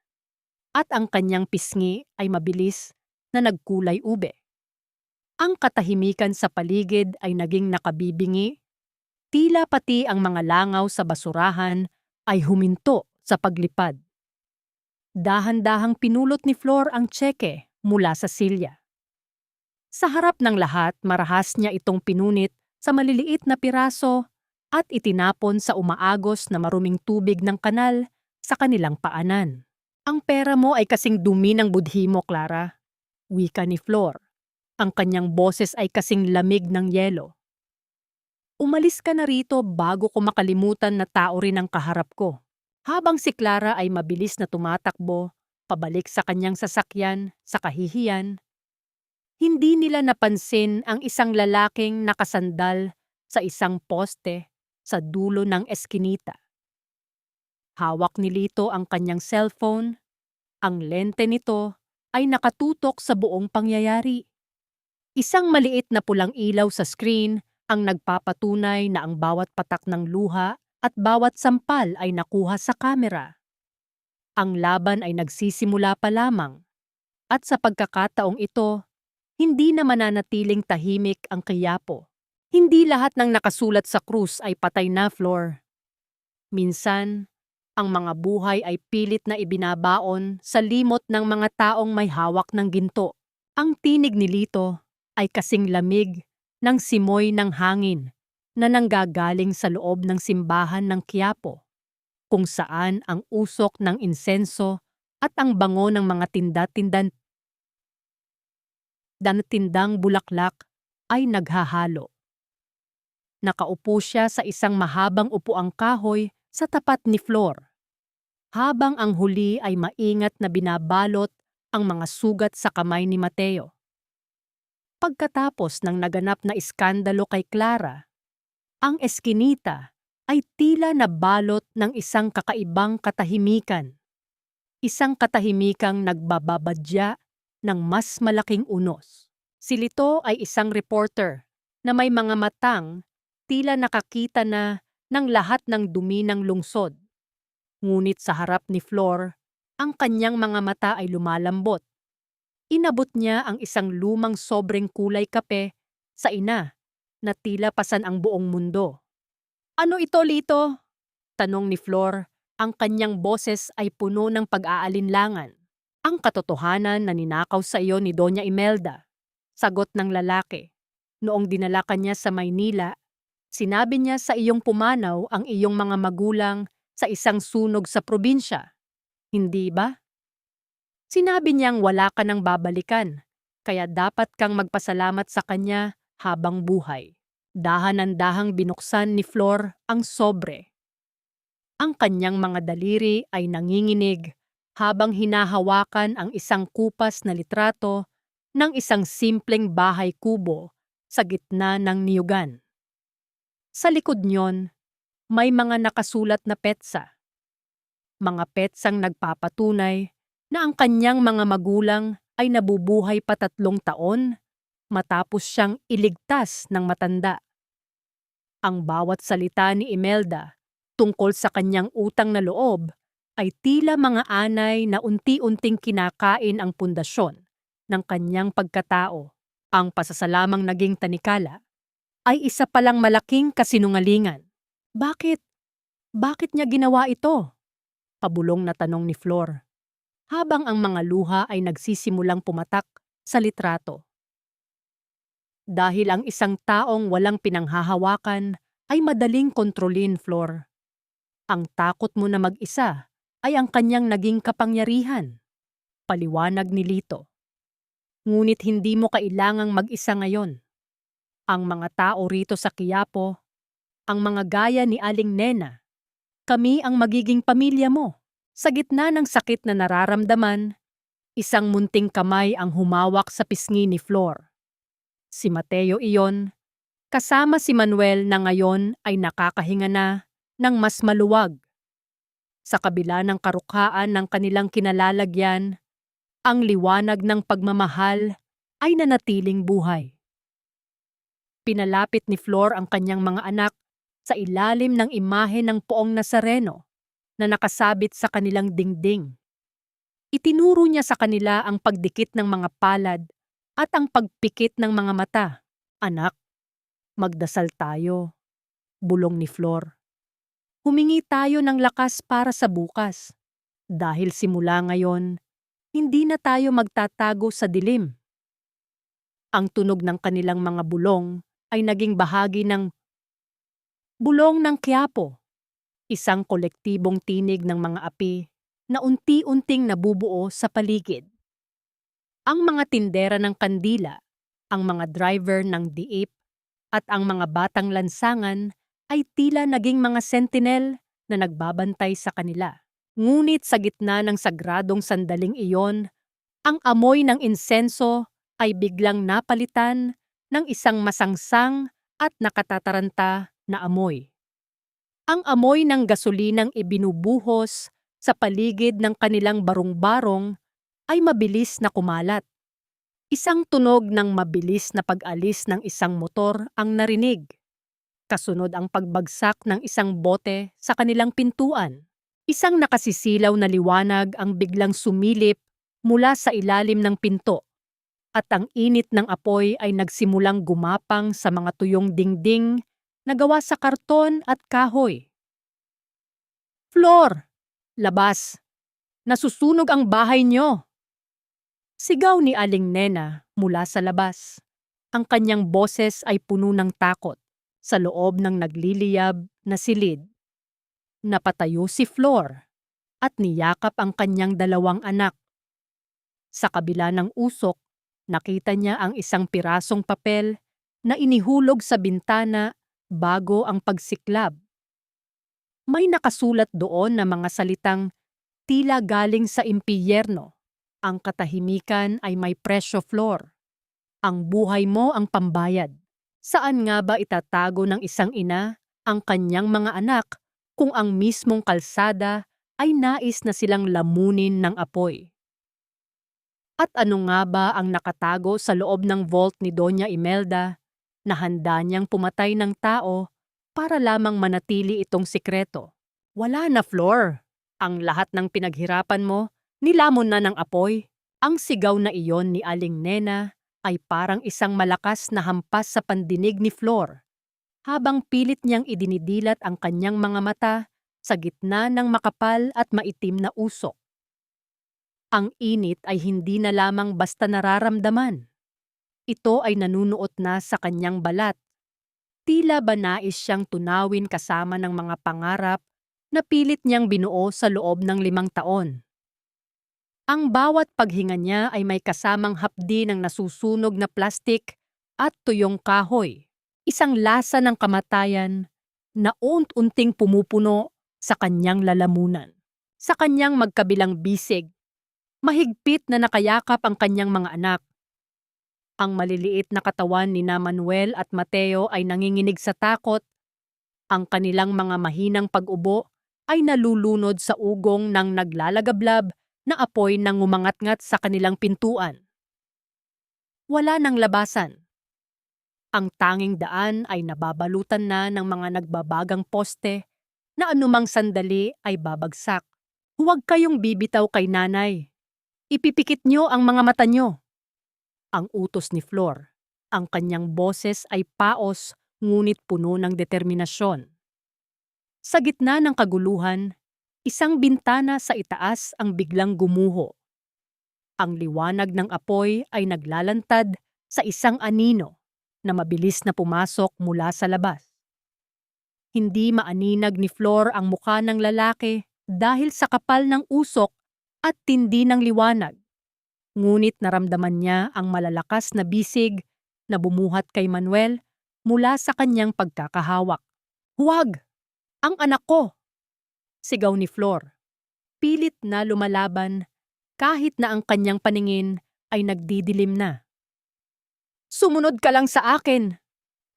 at ang kanyang pisngi ay mabilis na nagkulay ube. Ang katahimikan sa paligid ay naging nakabibingi, tila pati ang mga langaw sa basurahan ay huminto sa paglipad. Dahan-dahang pinulot ni Flor ang tseke mula sa silya. Sa harap ng lahat, marahas niya itong pinunit sa maliliit na piraso at itinapon sa umaagos na maruming tubig ng kanal sa kanilang paanan. "Ang pera mo ay kasing dumi ng budhi mo, Clara," wika ni Flor. Ang kanyang boses ay kasing lamig ng yelo. "Umalis ka na rito bago ko makalimutan na tao rin ang kaharap ko." Habang si Clara ay mabilis na tumatakbo, pabalik sa kanyang sasakyan sa kahihiyan, hindi nila napansin ang isang lalaking nakasandal sa isang poste sa dulo ng eskinita. Hawak ni Lito ang kanyang cellphone. Ang lente nito ay nakatutok sa buong pangyayari. Isang maliit na pulang ilaw sa screen ang nagpapatunay na ang bawat patak ng luha at bawat sampal ay nakuha sa kamera. Ang laban ay nagsisimula pa lamang, at sa pagkakataong ito, hindi na mananatiling tahimik ang Quiapo. Hindi lahat ng nakasulat sa krus ay patay na, Flor. Minsan, ang mga buhay ay pilit na ibinabaon sa limot ng mga taong may hawak ng ginto. Ang tinig ni Lito ay kasing lamig ng simoy ng hangin na nanggagaling sa loob ng simbahan ng Quiapo, kung saan ang usok ng insenso at ang bango ng mga tindang bulaklak ay naghahalo. Nakaupo siya sa isang mahabang upuang kahoy sa tapat ni Flor, habang ang huli ay maingat na binabalot ang mga sugat sa kamay ni Mateo. Pagkatapos ng naganap na iskandalo kay Clara, ang eskinita ay tila nabalot ng isang kakaibang katahimikan. Isang katahimikang nagbababadya ng mas malaking unos. Si Lito ay isang reporter na may mga matang tila nakakita na ng lahat ng dumi ng lungsod. Ngunit sa harap ni Flor, ang kanyang mga mata ay lumalambot. Inabot niya ang isang lumang sobreng kulay kape sa ina na tila pasan ang buong mundo. "Ano ito, Lito?" tanong ni Flor. Ang kanyang boses ay puno ng pag-aalinlangan. "Ang katotohanan na ninakaw sa iyo ni Doña Imelda," sagot ng lalaki. "Noong dinala ka niya sa Maynila, sinabi niya sa iyong pumanaw ang iyong mga magulang sa isang sunog sa probinsya. Hindi ba? Sinabi niyang wala ka nang babalikan, kaya dapat kang magpasalamat sa kanya habang buhay." Dahan-dahang binuksan ni Flor ang sobre. Ang kanyang mga daliri ay nanginginig habang hinahawakan ang isang kupas na litrato ng isang simpleng bahay kubo sa gitna ng niyugan. Sa likod niyon, may mga nakasulat na petsa. Mga petsang nagpapatunay na ang kanyang mga magulang ay nabubuhay pa 3 taon matapos siyang iligtas ng matanda. Ang bawat salita ni Imelda tungkol sa kanyang utang na loob ay tila mga anay na unti-unting kinakain ang pundasyon ng kanyang pagkatao. Ang pasasalamang naging tanikala ay isa palang malaking kasinungalingan. Bakit? Bakit niya ginawa ito? Pabulong na tanong ni Flor, habang ang mga luha ay nagsisimulang pumatak sa litrato. Dahil ang isang taong walang pinanghahawakan ay madaling kontrolin, Flor. Ang takot mo na mag-isa ay ang kanyang naging kapangyarihan. Paliwanag ni Lito. Ngunit hindi mo kailangang mag-isa ngayon. Ang mga tao rito sa Quiapo, ang mga gaya ni Aling Nena, kami ang magiging pamilya mo. Sa gitna ng sakit na nararamdaman, isang munting kamay ang humawak sa pisngi ni Flor. Si Mateo iyon, kasama si Manuel na ngayon ay nakakahinga na ng mas maluwag. Sa kabila ng karukhaan ng kanilang kinalalagyan, ang liwanag ng pagmamahal ay nanatiling buhay. Pinalapit ni Flor ang kanyang mga anak sa ilalim ng imahe ng Poong Nazareno na nakasabit sa kanilang dingding. Itinuro niya sa kanila ang pagdikit ng mga palad at ang pagpikit ng mga mata. Anak, magdasal tayo, bulong ni Flor. Humingi tayo ng lakas para sa bukas. Dahil simula ngayon, hindi na tayo magtatago sa dilim. Ang tunog ng kanilang mga bulong ay naging bahagi ng Bulong ng Quiapo, isang kolektibong tinig ng mga api na unti-unting nabubuo sa paligid. Ang mga tindera ng kandila, ang mga driver ng diip, at ang mga batang lansangan ay tila naging mga sentinel na nagbabantay sa kanila. Ngunit sa gitna ng sagradong sandaling iyon, ang amoy ng insenso ay biglang napalitan ng isang masangsang at nakatataranta na amoy. Ang amoy ng gasolinang ibinubuhos sa paligid ng kanilang barong-barong ay mabilis na kumalat. Isang tunog ng mabilis na pag-alis ng isang motor ang narinig. Kasunod ang pagbagsak ng isang bote sa kanilang pintuan. Isang nakasisilaw na liwanag ang biglang sumilip mula sa ilalim ng pinto at ang init ng apoy ay nagsimulang gumapang sa mga tuyong dingding na gawa sa karton at kahoy. Flor! Labas! Nasusunog ang bahay niyo! Sigaw ni Aling Nena mula sa labas. Ang kanyang boses ay puno ng takot sa loob ng nagliliyab na silid. Napatayo si Flor at niyakap ang kanyang dalawang anak. Sa kabila ng usok, nakita niya ang isang pirasong papel na inihulog sa bintana bago ang pagsiklab. May nakasulat doon na mga salitang tila galing sa impiyerno. Ang katahimikan ay may presyo, Flor. Ang buhay mo ang pambayad. Saan nga ba itatago ng isang ina ang kanyang mga anak kung ang mismong kalsada ay nais na silang lamunin ng apoy? At ano nga ba ang nakatago sa loob ng vault ni Doña Imelda na handa niyang pumatay ng tao para lamang manatili itong sikreto? Wala na, Flor. Ang lahat ng pinaghirapan mo, nilamon na ng apoy. Ang sigaw na iyon ni Aling Nena ay parang isang malakas na hampas sa pandinig ni Flor, habang pilit niyang idinidilat ang kanyang mga mata sa gitna ng makapal at maitim na usok. Ang init ay hindi na lamang basta nararamdaman. Ito ay nanunuot na sa kanyang balat. Tila ba nais siyang tunawin kasama ng mga pangarap na pilit niyang binuo sa loob ng 5 taon. Ang bawat paghinga niya ay may kasamang hapdi ng nasusunog na plastik at tuyong kahoy. Isang lasa ng kamatayan na unti-unting pumupuno sa kanyang lalamunan. Sa kanyang magkabilang bisig, mahigpit na nakayakap ang kanyang mga anak. Ang maliliit na katawan ni Manuel at Mateo ay nanginginig sa takot. Ang kanilang mga mahinang pag-ubo ay nalulunod sa ugong ng naglalagablab na apoy nang umangat-ngat sa kanilang pintuan. Wala nang labasan. Ang tanging daan ay nababalutan na ng mga nagbabagang poste na anumang sandali ay babagsak. Huwag kayong bibitaw kay nanay. Ipipikit nyo ang mga mata nyo. Ang utos ni Flor. Ang kanyang boses ay paos ngunit puno ng determinasyon. Sa gitna ng kaguluhan, isang bintana sa itaas ang biglang gumuho. Ang liwanag ng apoy ay naglalantad sa isang anino na mabilis na pumasok mula sa labas. Hindi maaninag ni Flor ang mukha ng lalaki dahil sa kapal ng usok at tindi ng liwanag. Ngunit naramdaman niya ang malalakas na bisig na bumuhat kay Manuel mula sa kanyang pagkakahawak. "Huwag! Ang anak ko!" sigaw ni Flor. Pilit na lumalaban kahit na ang kanyang paningin ay nagdidilim na. "Sumunod ka lang sa akin!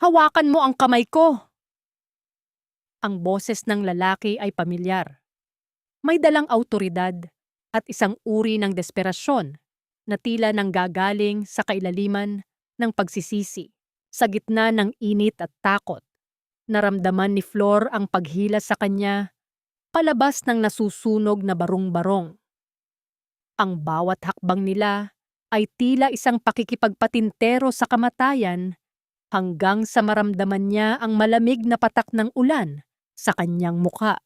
Hawakan mo ang kamay ko!" Ang boses ng lalaki ay pamilyar. May dalang awtoridad at isang uri ng desperasyon na tila nanggagaling sa kailaliman ng pagsisisi. Sa gitna ng init at takot, naramdaman ni Flor ang paghila sa kanya palabas ng nasusunog na barong-barong. Ang bawat hakbang nila ay tila isang pakikipagpatintero sa kamatayan hanggang sa maramdaman niya ang malamig na patak ng ulan sa kanyang muka.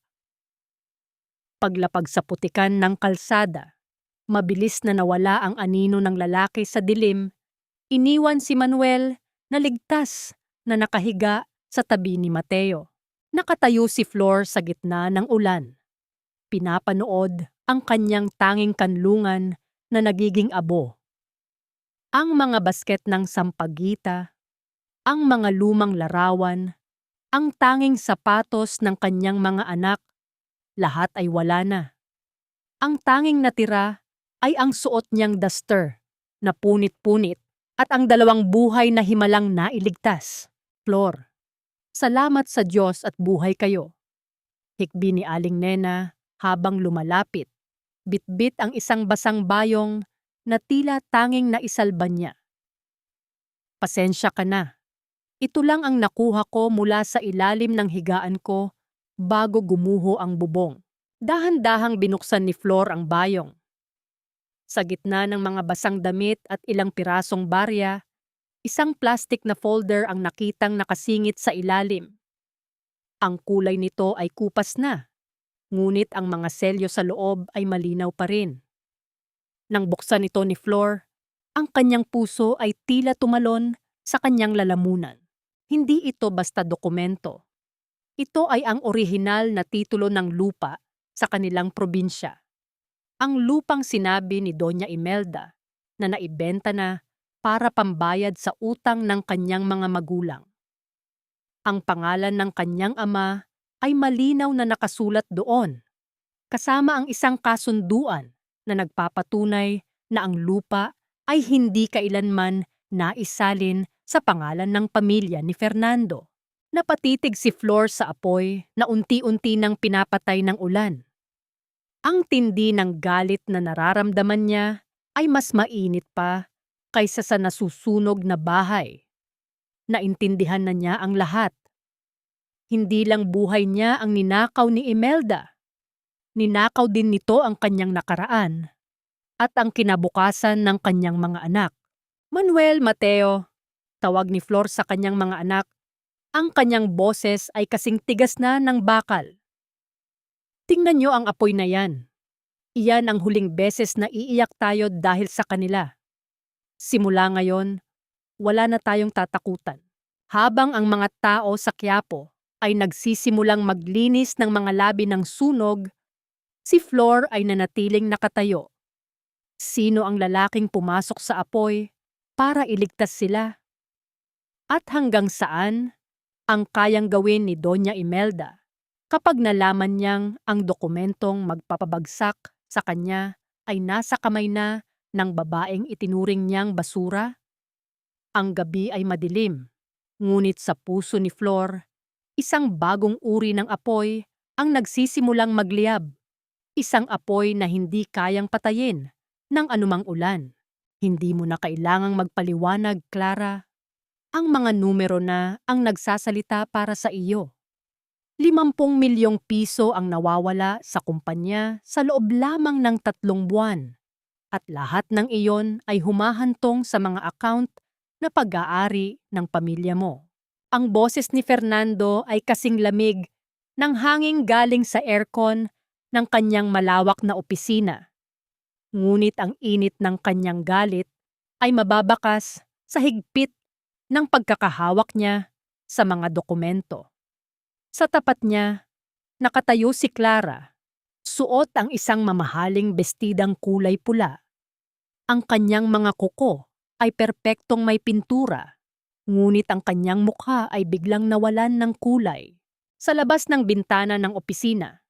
Paglapag sa putikan ng kalsada, mabilis na nawala ang anino ng lalaki sa dilim. Iniwan si Manuel na ligtas na nakahiga sa tabi ni Mateo. Nakatayo si Flor sa gitna ng ulan. Pinapanood ang kanyang tanging kanlungan na nagiging abo. Ang mga basket ng sampagita, ang mga lumang larawan, ang tanging sapatos ng kanyang mga anak, lahat ay wala na. Ang tanging natira ay ang suot niyang duster na punit-punit at ang 2 buhay na himalang nailigtas. "Flor, salamat sa Diyos at buhay kayo," hikbi ni Aling Nena habang lumalapit. Bitbit ang isang basang bayong na tila tanging naisalba niya. "Pasensya ka na. Ito lang ang nakuha ko mula sa ilalim ng higaan ko bago gumuho ang bubong." Dahan-dahang binuksan ni Flor ang bayong. Sa gitna ng mga basang damit at ilang pirasong barya, isang plastic na folder ang nakitang nakasingit sa ilalim. Ang kulay nito ay kupas na, ngunit ang mga selyo sa loob ay malinaw pa rin. Nang buksan ito ni Flor, ang kanyang puso ay tila tumalon sa kanyang lalamunan. Hindi ito basta dokumento. Ito ay ang orihinal na titulo ng lupa sa kanilang probinsya. Ang lupang sinabi ni Doña Imelda na naibenta na para pambayad sa utang ng kanyang mga magulang. Ang pangalan ng kanyang ama ay malinaw na nakasulat doon, kasama ang isang kasunduan na nagpapatunay na ang lupa ay hindi kailanman naisalin sa pangalan ng pamilya ni Fernando. Napatitig si Flor sa apoy na unti-unti nang pinapatay ng ulan. Ang tindi ng galit na nararamdaman niya ay mas mainit pa kaysa sa nasusunog na bahay. Naintindihan na niya ang lahat. Hindi lang buhay niya ang ninakaw ni Imelda. Ninakaw din nito ang kanyang nakaraan at ang kinabukasan ng kanyang mga anak. "Manuel, Mateo," tawag ni Flor sa kanyang mga anak. Ang kanyang boses ay kasing tigas na ng bakal. "Tingnan niyo ang apoy na yan. Iyan ang huling beses na iiyak tayo dahil sa kanila. Simula ngayon, wala na tayong tatakutan." Habang ang mga tao sa Quiapo ay nagsisimulang maglinis ng mga labi ng sunog, si Flor ay nanatiling nakatayo. Sino ang lalaking pumasok sa apoy para iligtas sila? At hanggang saan ang kayang gawin ni Doña Imelda kapag nalaman niyang ang dokumentong magpapabagsak sa kanya ay nasa kamay na ng babaeng itinuring niyang basura? Ang gabi ay madilim, ngunit sa puso ni Flor, isang bagong uri ng apoy ang nagsisimulang magliyab. Isang apoy na hindi kayang patayin ng anumang ulan. Hindi mo na kailangang magpaliwanag, Clara. Ang mga numero na ang nagsasalita para sa iyo. 50 milyong piso ang nawawala sa kumpanya sa loob lamang ng 3 buwan. At lahat ng iyon ay humahantong sa mga account na pag-aari ng pamilya mo. Ang boses ni Fernando ay kasing lamig ng hanging galing sa aircon ng kanyang malawak na opisina. Ngunit ang init ng kanyang galit ay mababakas sa higpit ng pagkakahawak niya sa mga dokumento. Sa tapat niya, nakatayo si Clara. Suot ang isang mamahaling bestidang kulay pula. Ang kanyang mga kuko ay perpektong may pintura, ngunit ang kanyang mukha ay biglang nawalan ng kulay. Sa labas ng bintana ng opisina,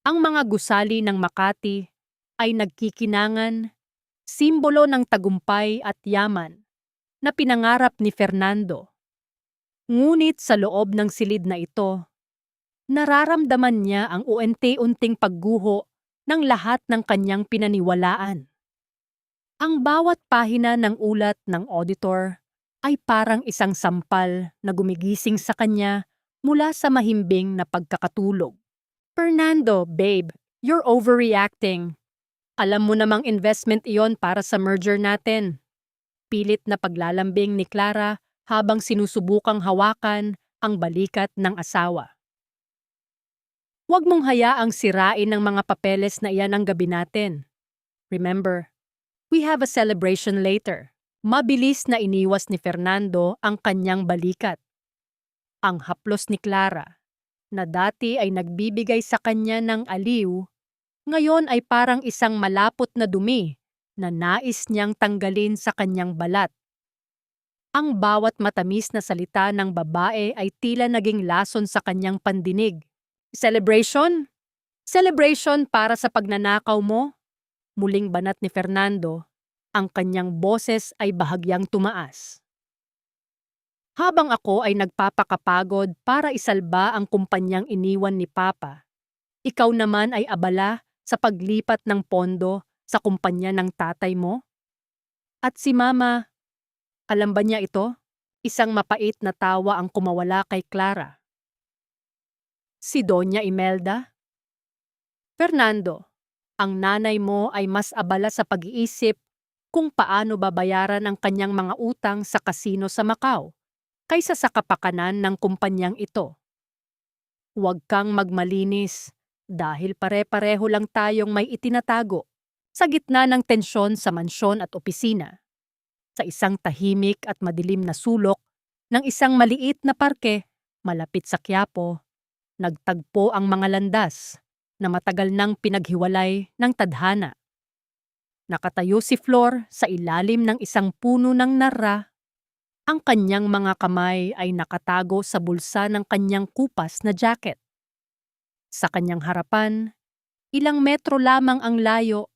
ang mga gusali ng Makati ay nagkikinangan, simbolo ng tagumpay at yaman na pinangarap ni Fernando. Ngunit sa loob ng silid na ito, nararamdaman niya ang unti-unting pagguho ng lahat ng kanyang pinaniwalaan. Ang bawat pahina ng ulat ng auditor ay parang isang sampal na gumigising sa kanya mula sa mahimbing na pagkakatulog. Fernando, babe, you're overreacting. Alam mo namang investment iyon para sa merger natin. Pilit na paglalambing ni Clara habang sinusubukang hawakan ang balikat ng asawa. Huwag mong hayaang sirain ng mga papeles na iyan ang gabi natin. Remember, we have a celebration later. Mabilis na iniwas ni Fernando ang kanyang balikat. Ang haplos ni Clara, na dati ay nagbibigay sa kanya ng aliw, ngayon ay parang isang malapot na dumi na nais niyang tanggalin sa kanyang balat. Ang bawat matamis na salita ng babae ay tila naging lason sa kanyang pandinig. Celebration? Celebration para sa pagnanakaw mo? Muling banat ni Fernando. Ang kanyang boses ay bahagyang tumaas. Habang ako ay nagpapakapagod para isalba ang kumpanyang iniwan ni Papa, ikaw naman ay abala sa paglipat ng pondo sa kumpanya ng tatay mo? At si Mama, alam ba niya ito? Isang mapait na tawa ang kumawala kay Clara. Si Doña Imelda? Fernando, ang nanay mo ay mas abala sa pag-iisip kung paano babayaran ang kanyang mga utang sa kasino sa Macau kaysa sa kapakanan ng kumpanyang ito. Huwag kang magmalinis dahil pare-pareho lang tayong may itinatago sa gitna ng tensyon sa mansyon at opisina. Sa isang tahimik at madilim na sulok ng isang maliit na parke malapit sa Quiapo, nagtagpo ang mga landas na matagal nang pinaghiwalay ng tadhana. Nakatayo si Flor sa ilalim ng isang puno ng narra. Ang kanyang mga kamay ay nakatago sa bulsa ng kanyang kupas na jacket. Sa kanyang harapan, ilang metro lamang ang layo,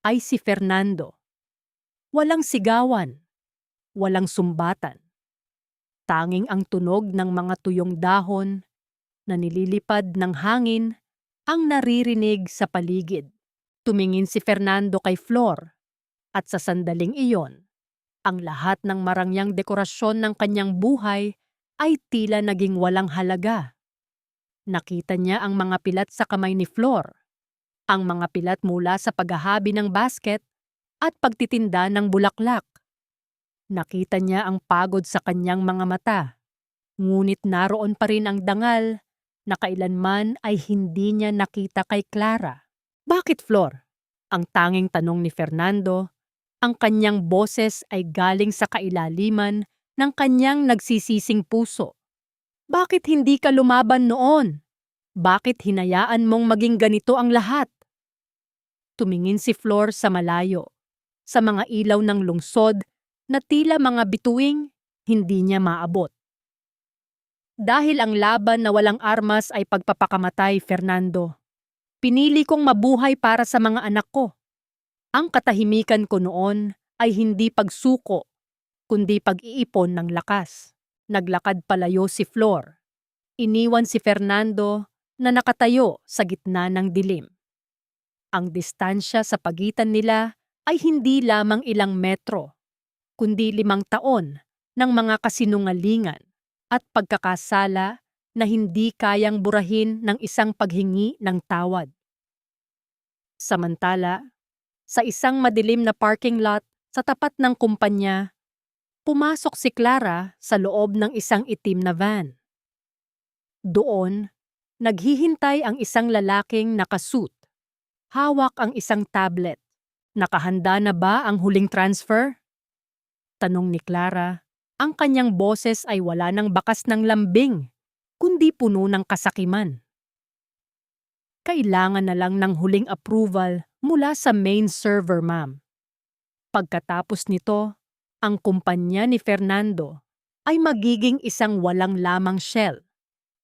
ay si Fernando. Walang sigawan, walang sumbatan. Tanging ang tunog ng mga tuyong dahon na nililipad ng hangin ang naririnig sa paligid. Tumingin si Fernando kay Flor at sa sandaling iyon, ang lahat ng marangyang dekorasyon ng kanyang buhay ay tila naging walang halaga. Nakita niya ang mga pilat sa kamay ni Flor, ang mga pilat mula sa paghahabi ng basket at pagtitinda ng bulaklak. Nakita niya ang pagod sa kanyang mga mata, ngunit naroon pa rin ang dangal na kailanman ay hindi niya nakita kay Clara. Bakit, Flor? Ang tanging tanong ni Fernando. Ang kanyang boses ay galing sa kailaliman ng kanyang nagsisising puso. Bakit hindi ka lumaban noon? Bakit hinayaan mong maging ganito ang lahat? Tumingin si Flor sa malayo, sa mga ilaw ng lungsod na tila mga bituing hindi niya maabot. Dahil ang laban na walang armas ay pagpapakamatay, Fernando. Pinili kong mabuhay para sa mga anak ko. Ang katahimikan ko noon ay hindi pagsuko, kundi pag-iipon ng lakas. Naglakad palayo si Flor. Iniwan si Fernando na nakatayo sa gitna ng dilim. Ang distansya sa pagitan nila ay hindi lamang ilang metro, kundi 5 taon ng mga kasinungalingan at pagkakasala na hindi kayang burahin ng isang paghingi ng tawad. Samantala, sa isang madilim na parking lot sa tapat ng kumpanya, pumasok si Clara sa loob ng isang itim na van. Doon, naghihintay ang isang lalaking nakasuit. Hawak ang isang tablet. Nakahanda na ba ang huling transfer? Tanong ni Clara. Ang kanyang boses ay wala ng bakas ng lambing, kundi puno ng kasakiman. Kailangan na lang ng huling approval mula sa main server, ma'am. Pagkatapos nito, ang kumpanya ni Fernando ay magiging isang walang lamang shell.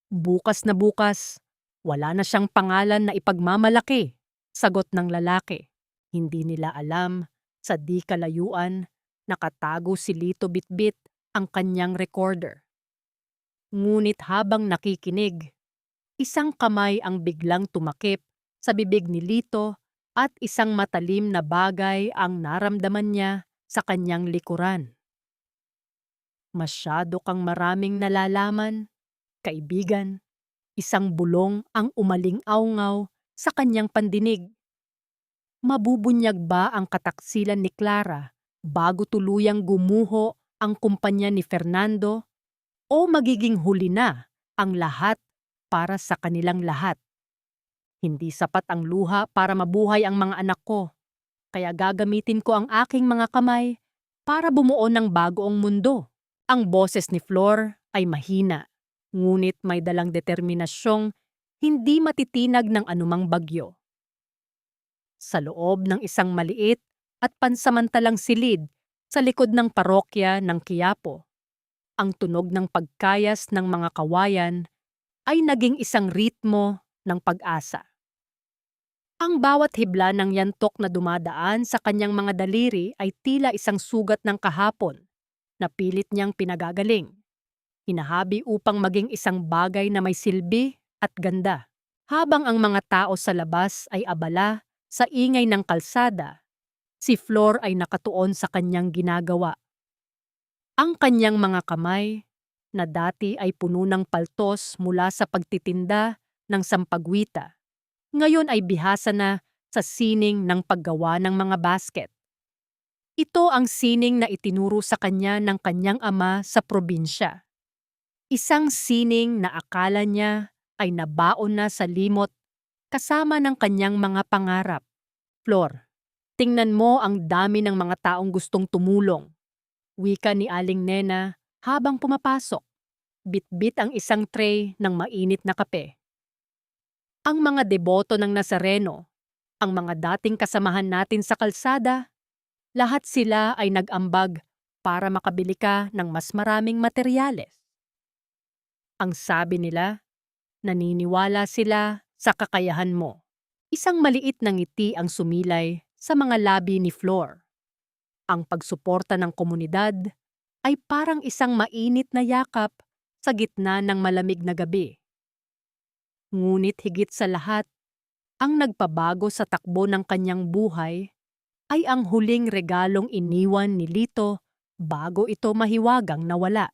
Bukas na bukas, wala na siyang pangalan na ipagmamalaki, sagot ng lalaki. Hindi nila alam, sa di kalayuan, nakatago si Lito Bitbit ang kanyang recorder. Ngunit habang nakikinig, isang kamay ang biglang tumakip sa bibig ni Lito at isang matalim na bagay ang naramdaman niya sa kanyang likuran. Masyado kang maraming nalalaman, kaibigan. Isang bulong ang umaling-awngaw sa kanyang pandinig. Mabubunyag ba ang kataksilan ni Clara bago tuluyang gumuho ang kumpanya ni Fernando o magiging huli na ang lahat para sa kanilang lahat? Hindi sapat ang luha para mabuhay ang mga anak ko, kaya gagamitin ko ang aking mga kamay para bumuo ng bagoong mundo. Ang boses ni Flor ay mahina, ngunit may dalang determinasyong hindi matitinag ng anumang bagyo. Sa loob ng isang maliit at pansamantalang silid sa likod ng parokya ng Quiapo, ang tunog ng pagkayas ng mga kawayan ay naging isang ritmo ng pag-asa. Ang bawat hibla ng yantok na dumadaan sa kanyang mga daliri ay tila isang sugat ng kahapon na pilit niyang pinagagaling. Hinahabi upang maging isang bagay na may silbi at ganda. Habang ang mga tao sa labas ay abala sa ingay ng kalsada, si Flor ay nakatuon sa kanyang ginagawa. Ang kanyang mga kamay, na dati ay puno ng paltos mula sa pagtitinda ng sampagwita, ngayon ay bihasa na sa sining ng paggawa ng mga basket. Ito ang sining na itinuro sa kanya ng kanyang ama sa probinsya. Isang sining na akala niya ay nabaon na sa limot kasama ng kanyang mga pangarap. Flor, tingnan mo ang dami ng mga taong gustong tumulong. Wika ni Aling Nena habang pumapasok. Bitbit ang isang tray ng mainit na kape. Ang mga deboto ng Nazareno, ang mga dating kasamahan natin sa kalsada, lahat sila ay nag-ambag para makabili ka ng mas maraming materyales. Ang sabi nila, naniniwala sila sa kakayahan mo. Isang maliit na ngiti ang sumilay sa mga labi ni Flor. Ang pagsuporta ng komunidad ay parang isang mainit na yakap sa gitna ng malamig na gabi. Ngunit higit sa lahat, ang nagpabago sa takbo ng kanyang buhay ay ang huling regalong iniwan ni Lito bago ito mahiwagang nawala.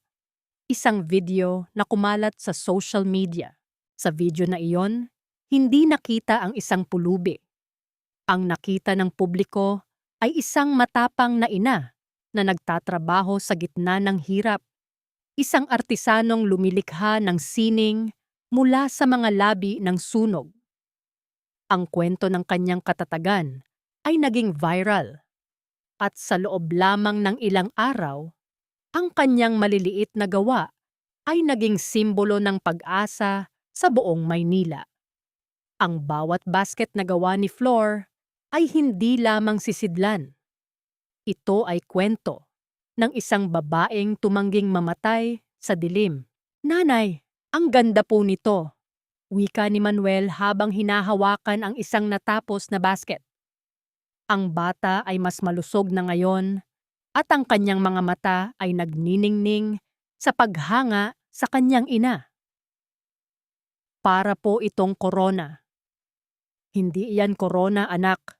Isang video na kumalat sa social media. Sa video na iyon, hindi nakita ang isang pulubi. Ang nakita ng publiko ay isang matapang na ina na nagtatrabaho sa gitna ng hirap. Isang artisanong lumilikha ng sining mula sa mga labi ng sunog. Ang kwento ng kanyang katatagan ay naging viral. At sa loob lamang ng ilang araw, ang kanyang maliliit na gawa ay naging simbolo ng pag-asa sa buong Maynila. Ang bawat basket na gawa ni Flor ay hindi lamang sisidlan. Ito ay kwento ng isang babaeng tumangging mamatay sa dilim. Nanay, ang ganda po nito, wika ni Manuel habang hinahawakan ang isang natapos na basket. Ang bata ay mas malusog na ngayon at ang kanyang mga mata ay nagniningning sa paghanga sa kanyang ina. Para po itong korona. Hindi iyan korona, anak.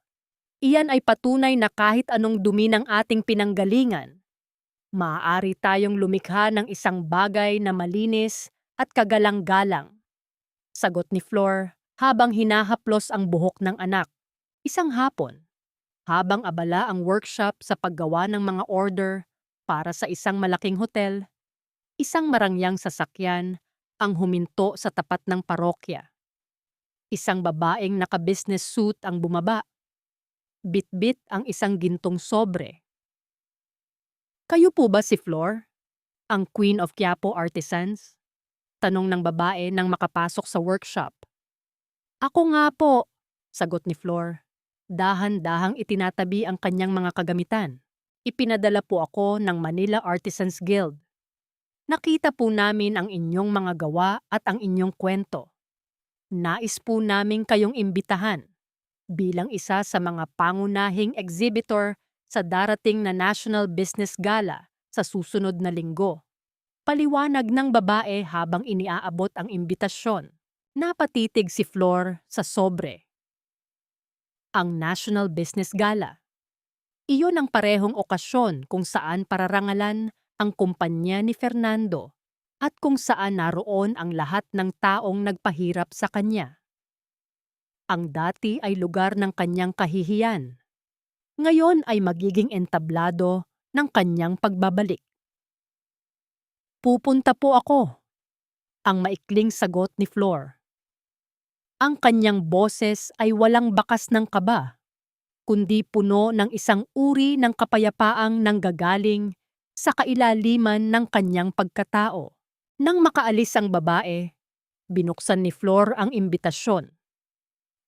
Iyan ay patunay na kahit anong dumi ng ating pinanggalingan, maaari tayong lumikha ng isang bagay na malinis at kagalang-galang. Sagot ni Flor habang hinahaplos ang buhok ng anak. Isang hapon, habang abala ang workshop sa paggawa ng mga order para sa isang malaking hotel, isang marangyang sasakyan ang huminto sa tapat ng parokya. Isang babaeng naka-business suit ang bumaba. Bit-bit ang isang gintong sobre. "Kayo po ba si Flor? Ang Queen of Quiapo Artisans?" Tanong ng babae nang makapasok sa workshop. "Ako nga po," sagot ni Flor. Dahan-dahang itinatabi ang kanyang mga kagamitan. "Ipinadala po ako ng Manila Artisans Guild. Nakita po namin ang inyong mga gawa at ang inyong kwento. Nais po naming kayong imbitahan bilang isa sa mga pangunahing exhibitor sa darating na National Business Gala sa susunod na linggo." Paliwanag ng babae habang iniaabot ang imbitasyon. Napatitig si Flor sa sobre. Ang National Business Gala. Iyon ang parehong okasyon kung saan pararangalan ang kumpanya ni Fernando at kung saan naroon ang lahat ng taong nagpahirap sa kanya. Ang dati ay lugar ng kanyang kahihiyan. Ngayon ay magiging entablado ng kanyang pagbabalik. "Pupunta po ako," ang maikling sagot ni Flor. Ang kanyang boses ay walang bakas ng kaba, kundi puno ng isang uri ng kapayapaang nanggagaling sa kailaliman ng kanyang pagkatao. Nang makaalis ang babae, binuksan ni Flor ang imbitasyon.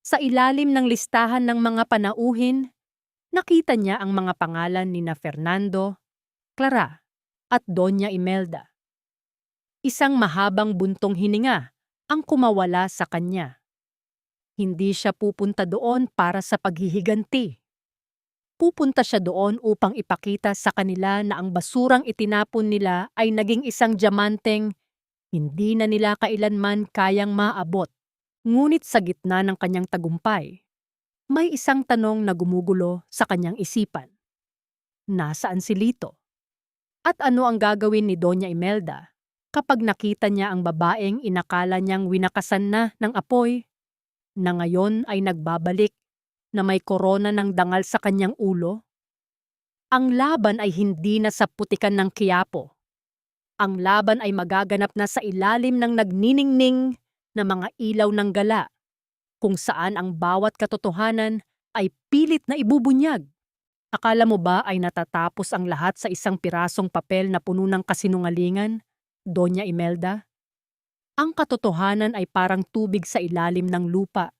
Sa ilalim ng listahan ng mga panauhin, nakita niya ang mga pangalan ni Fernando, Clara, at Doña Imelda. Isang mahabang buntong hininga ang kumawala sa kanya. Hindi siya pupunta doon para sa paghihiganti. Pupunta siya doon upang ipakita sa kanila na ang basurang itinapon nila ay naging isang diamanteng hindi na nila kailanman kayang maabot. Ngunit sa gitna ng kanyang tagumpay, may isang tanong na gumugulo sa kanyang isipan. Nasaan si Lito? At ano ang gagawin ni Doña Imelda kapag nakita niya ang babaeng inakala niyang winakasan na ng apoy, na ngayon ay nagbabalik na may korona ng dangal sa kanyang ulo? Ang laban ay hindi na sa putikan ng Quiapo. Ang laban ay magaganap na sa ilalim ng nagniningning na mga ilaw ng gala, kung saan ang bawat katotohanan ay pilit na ibubunyag. Akala mo ba ay natatapos ang lahat sa isang pirasong papel na puno ng kasinungalingan, Doña Imelda? Ang katotohanan ay parang tubig sa ilalim ng lupa.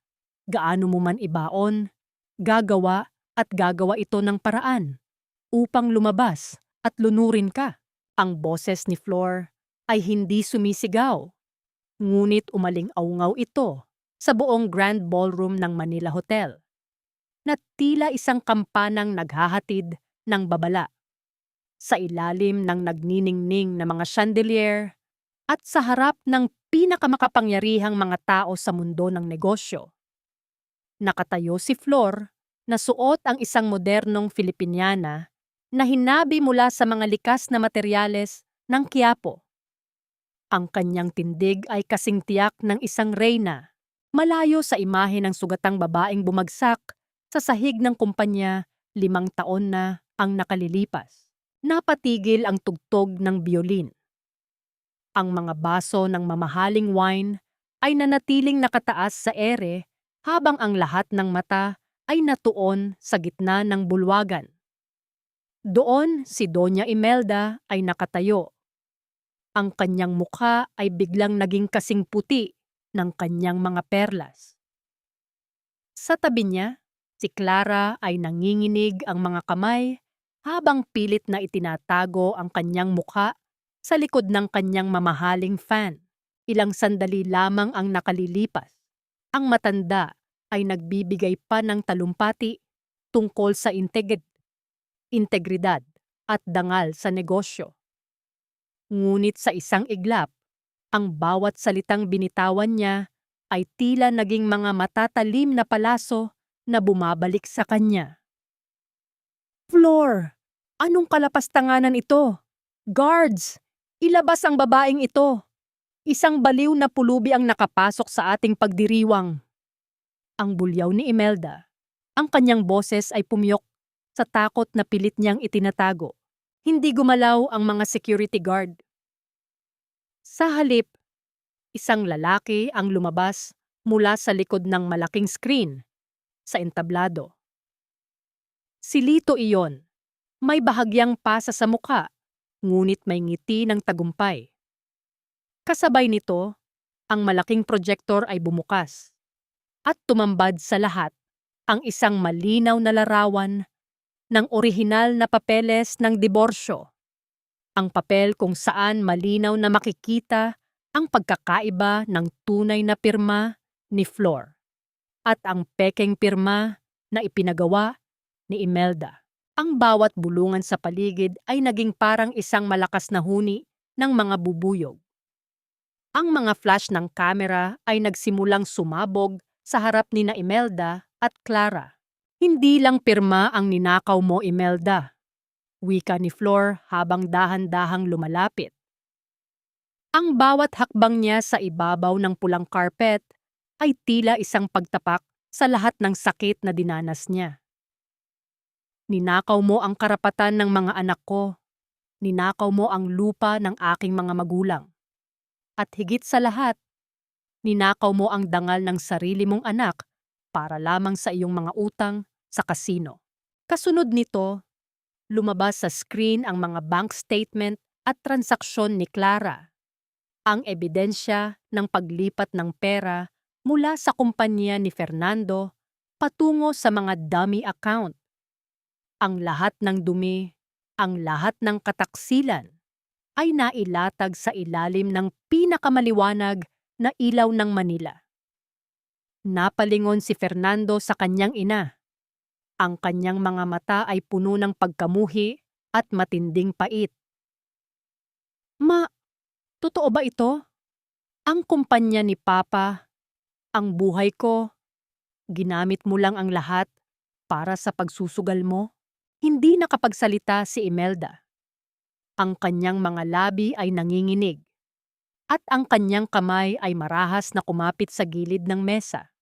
Gaano mo man ibaon, gagawa at gagawa ito ng paraan upang lumabas at lunurin ka. Ang boses ni Flor ay hindi sumisigaw, ngunit umaling-aungaw ito sa buong Grand Ballroom ng Manila Hotel, na tila isang kampanang naghahatid ng babala. Sa ilalim ng nagniningning na mga chandelier at sa harap ng pinakamakapangyarihang mga tao sa mundo ng negosyo, nakatayo si Flor na suot ang isang modernong Filipiniana na hinabi mula sa mga likas na materyales ng Quiapo. Ang kanyang tindig ay kasing tiyak ng isang reyna, malayo sa imahe ng sugatang babaeng bumagsak sa sahig ng kumpanya 5 taon na ang nakalilipas. Napatigil ang tugtog ng biolin. Ang mga baso ng mamahaling wine ay nanatiling nakataas sa ere habang ang lahat ng mata ay natuon sa gitna ng bulwagan. Doon si Doña Imelda ay nakatayo. Ang kanyang mukha ay biglang naging kasing puti ng kanyang mga perlas. Sa tabi niya, si Clara ay nanginginig ang mga kamay habang pilit na itinatago ang kanyang mukha sa likod ng kanyang mamahaling fan. Ilang sandali lamang ang nakalilipas. Ang matanda ay nagbibigay pa ng talumpati tungkol sa integridad at dangal sa negosyo. Ngunit sa isang iglap, ang bawat salitang binitawan niya ay tila naging mga matatalim na palaso na bumabalik sa kanya. "Flor, anong kalapastanganan ito? Guards, ilabas ang babaeng ito. Isang baliw na pulubi ang nakapasok sa ating pagdiriwang. Ang bulyaw ni Imelda. Ang kanyang boses ay pumiyok sa takot na pilit niyang itinatago. Hindi gumalaw ang mga security guard. Sa halip, isang lalaki ang lumabas mula sa likod ng malaking screen sa entablado. Si Lito iyon. May bahagyang pasa sa mukha, ngunit may ngiti ng tagumpay. Kasabay nito, ang malaking projector ay bumukas. At tumambad sa lahat ang isang malinaw na larawan ng orihinal na papeles ng diborsyo. Ang papel kung saan malinaw na makikita ang pagkakaiba ng tunay na pirma ni Flor at ang pekeng pirma na ipinagawa ni Imelda. Ang bawat bulungan sa paligid ay naging parang isang malakas na huni ng mga bubuyog. Ang mga flash ng kamera ay nagsimulang sumabog sa harap ni na Imelda at Clara. Hindi lang pirma ang ninakaw mo, Imelda, wika ni Flor habang dahan-dahang lumalapit. Ang bawat hakbang niya sa ibabaw ng pulang carpet ay tila isang pagtapak sa lahat ng sakit na dinanas niya. Ninakaw mo ang karapatan ng mga anak ko. Ninakaw mo ang lupa ng aking mga magulang. At higit sa lahat, ninakaw mo ang dangal ng sarili mong anak para lamang sa iyong mga utang sa kasino. Kasunod nito, lumabas sa screen ang mga bank statement at transaksyon ni Clara. Ang ebidensya ng paglipat ng pera mula sa kumpanya ni Fernando patungo sa mga dummy account. Ang lahat ng dumi, ang lahat ng kataksilan ay nailatag sa ilalim ng pinakamaliwanag na ilaw ng Manila. Napalingon si Fernando sa kanyang ina. Ang kanyang mga mata ay puno ng pagkamuhi at matinding pait. Ma, totoo ba ito? Ang kumpanya ni Papa, ang buhay ko, ginamit mo lang ang lahat para sa pagsusugal mo? Hindi nakapagsalita si Imelda. Ang kanyang mga labi ay nanginginig at ang kanyang kamay ay marahas na kumapit sa gilid ng mesa.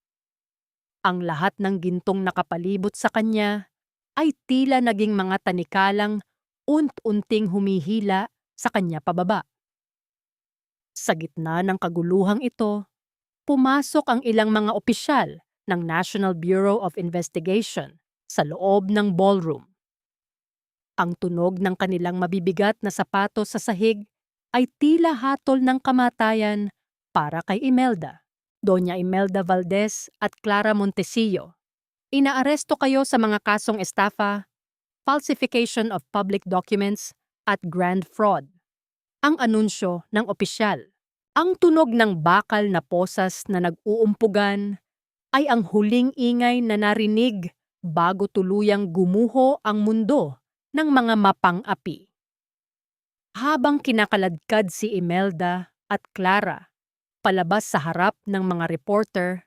Ang lahat ng gintong nakapalibot sa kanya ay tila naging mga tanikalang unt-unting humihila sa kanya pababa. Sa gitna ng kaguluhang ito, pumasok ang ilang mga opisyal ng National Bureau of Investigation sa loob ng ballroom. Ang tunog ng kanilang mabibigat na sapatos sa sahig ay tila hatol ng kamatayan para kay Imelda. Doña Imelda Valdez at Clara Montesillo. Inaaresto kayo sa mga kasong estafa, falsification of public documents at grand fraud. Ang anunsyo ng opisyal. Ang tunog ng bakal na posas na nag-uumpugan ay ang huling ingay na narinig bago tuluyang gumuho ang mundo ng mga mapang-api. Habang kinakaladkad si Imelda at Clara palabas sa harap ng mga reporter,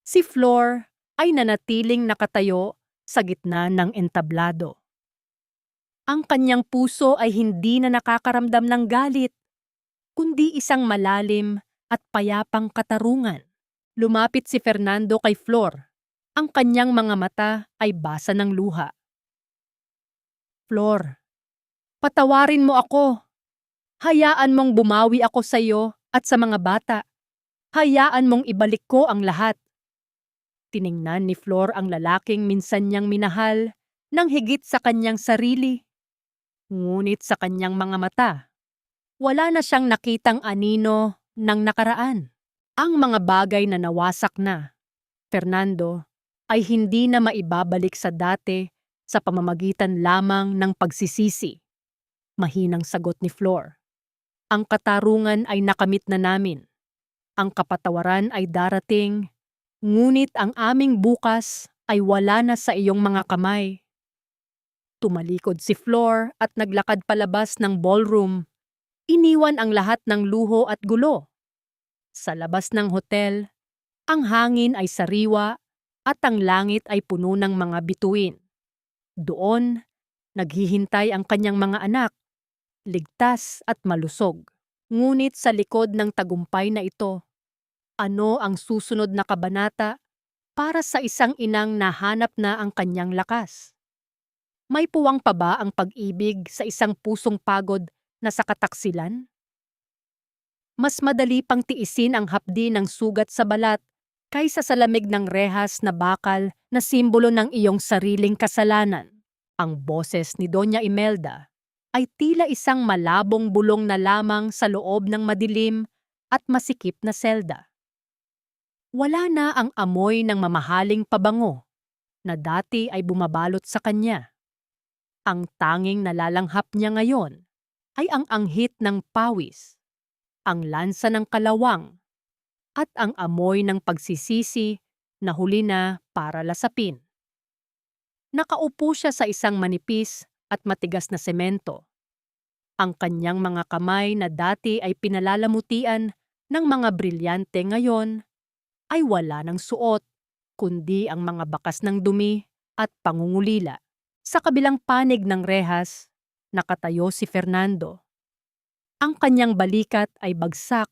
si Flor ay nanatiling nakatayo sa gitna ng entablado. Ang kanyang puso ay hindi na nakakaramdam ng galit, kundi isang malalim at payapang katarungan. Lumapit si Fernando kay Flor. Ang kanyang mga mata ay basa ng luha. Flor, patawarin mo ako. Hayaan mong bumawi ako sa iyo at sa mga bata. Hayaan mong ibalik ko ang lahat. Tiningnan ni Flor ang lalaking minsan niyang minahal nang higit sa kanyang sarili. Ngunit sa kanyang mga mata, wala na siyang nakitang anino ng nakaraan. Ang mga bagay na nawasak na, Fernando, ay hindi na maibabalik sa dati sa pamamagitan lamang ng pagsisisi. Mahinang sagot ni Flor. Ang katarungan ay nakamit na namin. Ang kapatawaran ay darating, ngunit ang aming bukas ay wala na sa iyong mga kamay. Tumalikod si Flor at naglakad palabas ng ballroom. Iniwan ang lahat ng luho at gulo. Sa labas ng hotel, ang hangin ay sariwa at ang langit ay puno ng mga bituin. Doon, naghihintay ang kanyang mga anak, ligtas at malusog. Ngunit sa likod ng tagumpay na ito, ano ang susunod na kabanata para sa isang inang nahanap na ang kanyang lakas? May puwang pa ba ang pag-ibig sa isang pusong pagod na sa kataksilan? Mas madali pang tiisin ang hapdi ng sugat sa balat kaysa sa lamig ng rehas na bakal na simbolo ng iyong sariling kasalanan. Ang boses ni Doña Imelda ay tila isang malabong bulong na lamang sa loob ng madilim at masikip na selda. Wala na ang amoy ng mamahaling pabango na dati ay bumabalot sa kanya. Ang tanging nalalanghap niya ngayon ay ang anghit ng pawis, ang lansa ng kalawang, at ang amoy ng pagsisisi na huli na para lasapin. Nakaupo siya sa isang manipis at matigas na semento. Ang kanyang mga kamay na dati ay pinalalamutian ng mga brilyante ngayon ay wala ng suot, kundi ang mga bakas ng dumi at pangungulila. Sa kabilang panig ng rehas, nakatayo si Fernando. Ang kanyang balikat ay bagsak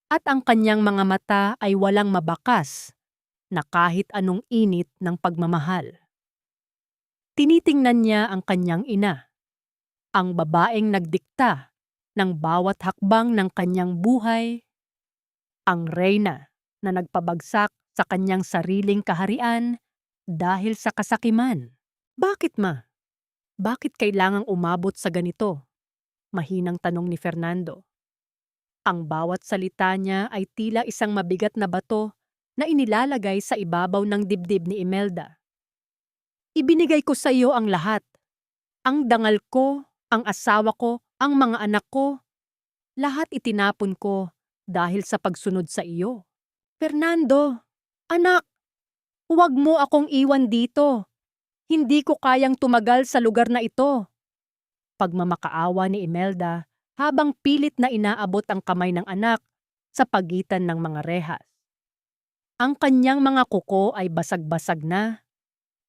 at ang kanyang mga mata ay walang mabakas na kahit anong init ng pagmamahal. Tinitingnan niya ang kanyang ina, ang babaeng nagdikta ng bawat hakbang ng kanyang buhay, ang reyna na nagpabagsak sa kanyang sariling kaharian dahil sa kasakiman. Bakit ma? Bakit kailangang umabot sa ganito? Mahinang tanong ni Fernando. Ang bawat salita niya ay tila isang mabigat na bato na inilalagay sa ibabaw ng dibdib ni Imelda. Ibinigay ko sa iyo ang lahat. Ang dangal ko, ang asawa ko, ang mga anak ko. Lahat itinapon ko dahil sa pagsunod sa iyo. Fernando, anak, huwag mo akong iwan dito. Hindi ko kayang tumagal sa lugar na ito. Pagmamakaawa ni Imelda habang pilit na inaabot ang kamay ng anak sa pagitan ng mga rehas. Ang kanyang mga kuko ay basag-basag na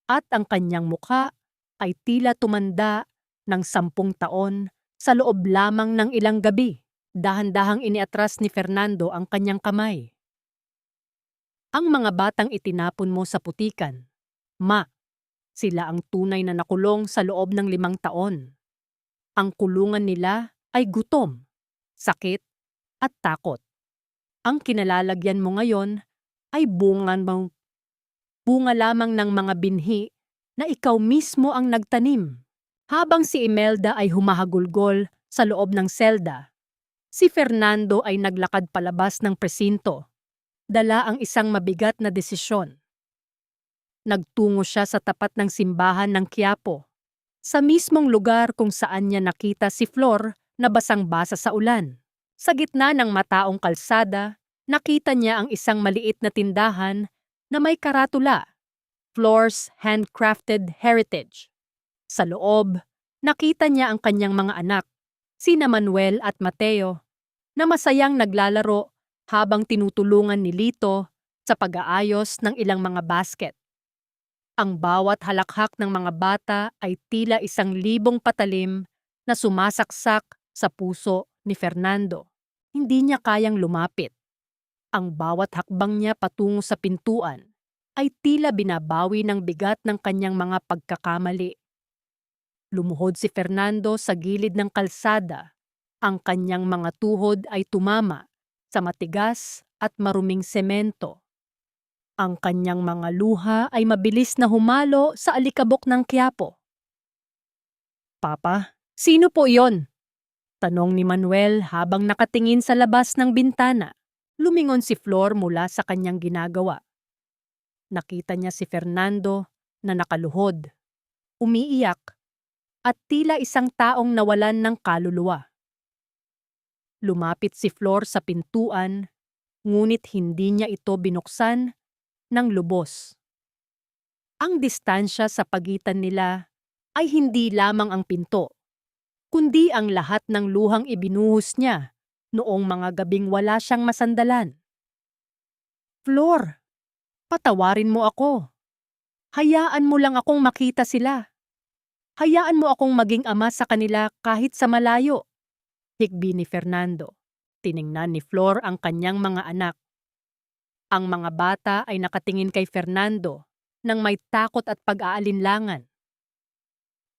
at ang kanyang mukha ay tila tumanda ng 10 taon sa loob lamang ng ilang gabi. Dahan-dahang iniatras ni Fernando ang kanyang kamay. Ang mga batang itinapon mo sa putikan, Ma, sila ang tunay na nakulong sa loob ng 5 taon. Ang kulungan nila ay gutom, sakit, at takot. Ang kinalalagyan mo ngayon ay bunga lamang ng mga binhi na ikaw mismo ang nagtanim. Habang si Imelda ay humahagulgol sa loob ng selda, si Fernando ay naglakad palabas ng presinto, dala ang isang mabigat na desisyon. Nagtungo siya sa tapat ng simbahan ng Quiapo, sa mismong lugar kung saan niya nakita si Flor na basang-basa sa ulan. Sa gitna ng mataong kalsada, nakita niya ang isang maliit na tindahan na may karatula, Flor's Handcrafted Heritage. Sa loob, nakita niya ang kanyang mga anak, sina Manuel at Mateo, na masayang naglalaro habang tinutulungan ni Lito sa pag-aayos ng ilang mga basket. Ang bawat halakhak ng mga bata ay tila 1,000 patalim na sumasaksak sa puso ni Fernando. Hindi niya kayang lumapit. Ang bawat hakbang niya patungo sa pintuan ay tila binabawi ng bigat ng kanyang mga pagkakamali. Lumuhod si Fernando sa gilid ng kalsada. Ang kanyang mga tuhod ay tumama sa matigas at maruming semento. Ang kanyang mga luha ay mabilis na humalo sa alikabok ng Quiapo. Papa, sino po iyon? Tanong ni Manuel habang nakatingin sa labas ng bintana. Lumingon si Flor mula sa kanyang ginagawa. Nakita niya si Fernando na nakaluhod, umiiyak, at tila isang taong nawalan ng kaluluwa. Lumapit si Flor sa pintuan, ngunit hindi niya ito binuksan ng lubos. Ang distansya sa pagitan nila ay hindi lamang ang pinto, kundi ang lahat ng luhang ibinuhos niya noong mga gabing wala siyang masandalan. Flor, patawarin mo ako. Hayaan mo lang akong makita sila. Hayaan mo akong maging ama sa kanila kahit sa malayo, hikbi ni Fernando. Tiningnan ni Flor ang kanyang mga anak. Ang mga bata ay nakatingin kay Fernando nang may takot at pag-aalinlangan.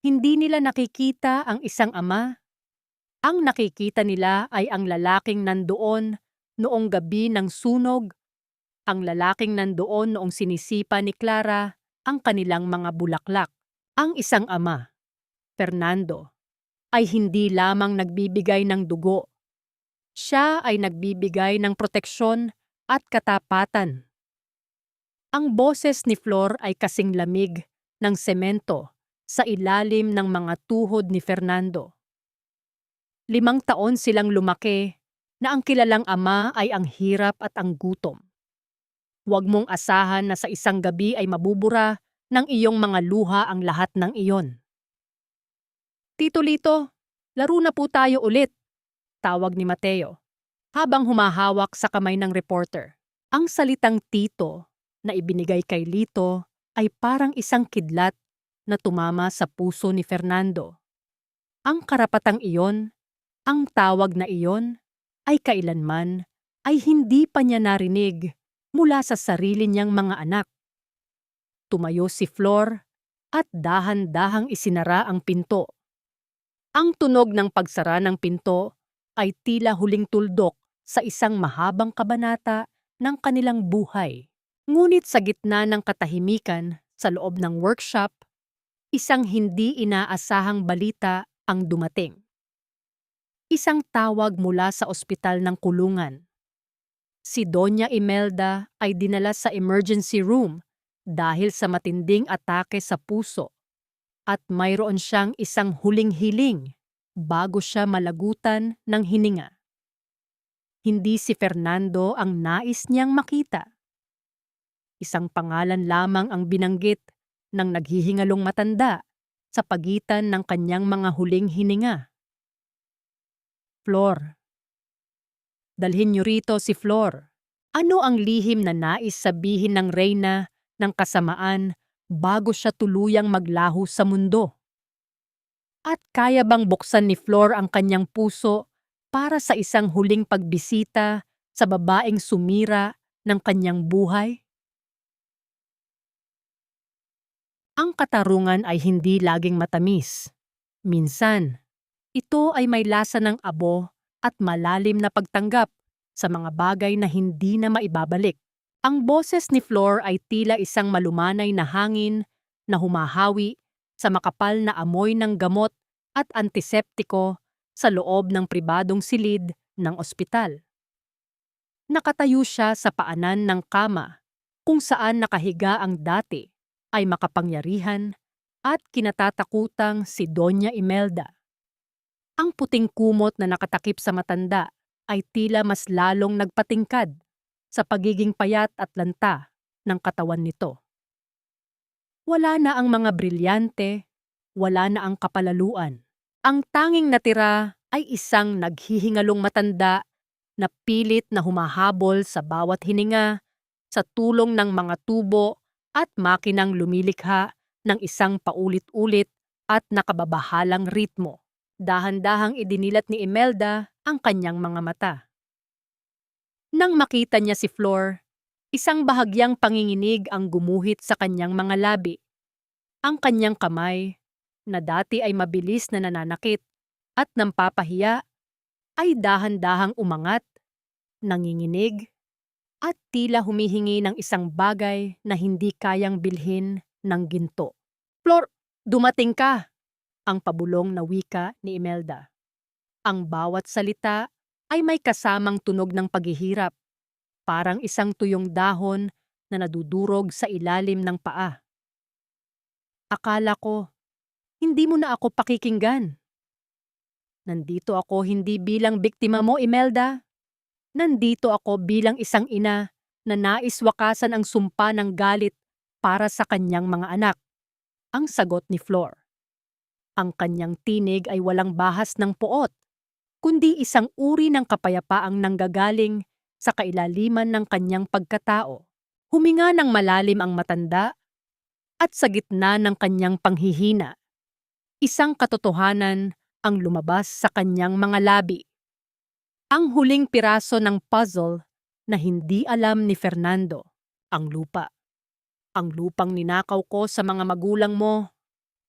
Hindi nila nakikita ang isang ama. Ang nakikita nila ay ang lalaking nandoon noong gabi ng sunog, ang lalaking nandoon noong sinisipa ni Clara ang kanilang mga bulaklak. Ang isang ama, Fernando, ay hindi lamang nagbibigay ng dugo. Siya ay nagbibigay ng proteksyon at katapatan. Ang boses ni Flor ay kasing lamig ng semento sa ilalim ng mga tuhod ni Fernando. 5 taon silang lumaki na ang kilalang ama ay ang hirap at ang gutom. Huwag mong asahan na sa isang gabi ay mabubura ng iyong mga luha ang lahat ng iyon. Tito Lito, laro na po tayo ulit, tawag ni Mateo, habang humahawak sa kamay ng reporter. Ang salitang tito na ibinigay kay Lito ay parang isang kidlat na tumama sa puso ni Fernando. Ang karapatang iyon, ang tawag na iyon, ay kailanman ay hindi pa niya narinig mula sa sarili niyang mga anak. Tumayo si Flor at dahan-dahang isinara ang pinto. Ang tunog ng pagsara ng pinto ay tila huling tuldok sa isang mahabang kabanata ng kanilang buhay. Ngunit sa gitna ng katahimikan sa loob ng workshop, isang hindi inaasahang balita ang dumating. Isang tawag mula sa ospital ng kulungan. Si Doña Imelda ay dinala sa emergency room dahil sa matinding atake sa puso at mayroon siyang isang huling hiling bago siya malagutan ng hininga. Hindi si Fernando ang nais niyang makita. Isang pangalan lamang ang binanggit ng naghihingalong matanda sa pagitan ng kanyang mga huling hininga. Flor. Dalhin niyo rito si Flor. Ano ang lihim na nais sabihin ng reyna ng kasamaan bago siya tuluyang maglaho sa mundo? At kaya bang buksan ni Flor ang kanyang puso para sa isang huling pagbisita sa babaeng sumira ng kanyang buhay? Ang katarungan ay hindi laging matamis. Minsan, ito ay may lasa ng abo at malalim na pagtanggap sa mga bagay na hindi na maibabalik. Ang boses ni Flor ay tila isang malumanay na hangin na humahawi sa makapal na amoy ng gamot at antiseptiko sa loob ng pribadong silid ng ospital. Nakatayo siya sa paanan ng kama kung saan nakahiga ang dati ay makapangyarihan at kinatatakutang si Doña Imelda. Ang puting kumot na nakatakip sa matanda ay tila mas lalong nagpatingkad sa pagiging payat at lanta ng katawan nito. Wala na ang mga brilyante, wala na ang kapalaluan. Ang tanging natira ay isang naghihingalong matanda na pilit na humahabol sa bawat hininga sa tulong ng mga tubo at makinang lumilikha ng isang paulit-ulit at nakababahalang ritmo. Dahan-dahang idinilat ni Imelda ang kanyang mga mata. Nang makita niya si Flor, isang bahagyang panginginig ang gumuhit sa kanyang mga labi. Ang kanyang kamay, na dati ay mabilis na nananakit at nampapahiya, ay dahan-dahang umangat, nanginginig, at tila humihingi ng isang bagay na hindi kayang bilhin ng ginto. Flor, dumating ka! Ang pabulong na wika ni Imelda. Ang bawat salita ay may kasamang tunog ng paghihirap, parang isang tuyong dahon na nadudurog sa ilalim ng paa. Akala ko, hindi mo na ako pakikinggan. Nandito ako hindi bilang biktima mo, Imelda. Nandito ako bilang isang ina na nais wakasan ang sumpa ng galit para sa kanyang mga anak. Ang sagot ni Flor. Ang kanyang tinig ay walang bahas ng poot, kundi isang uri ng kapayapaang nanggagaling sa kailaliman ng kanyang pagkatao. Huminga ng malalim ang matanda at sa gitna ng kanyang panghihina, isang katotohanan ang lumabas sa kanyang mga labi. Ang huling piraso ng puzzle na hindi alam ni Fernando, ang lupa. Ang lupang ninakaw ko sa mga magulang mo.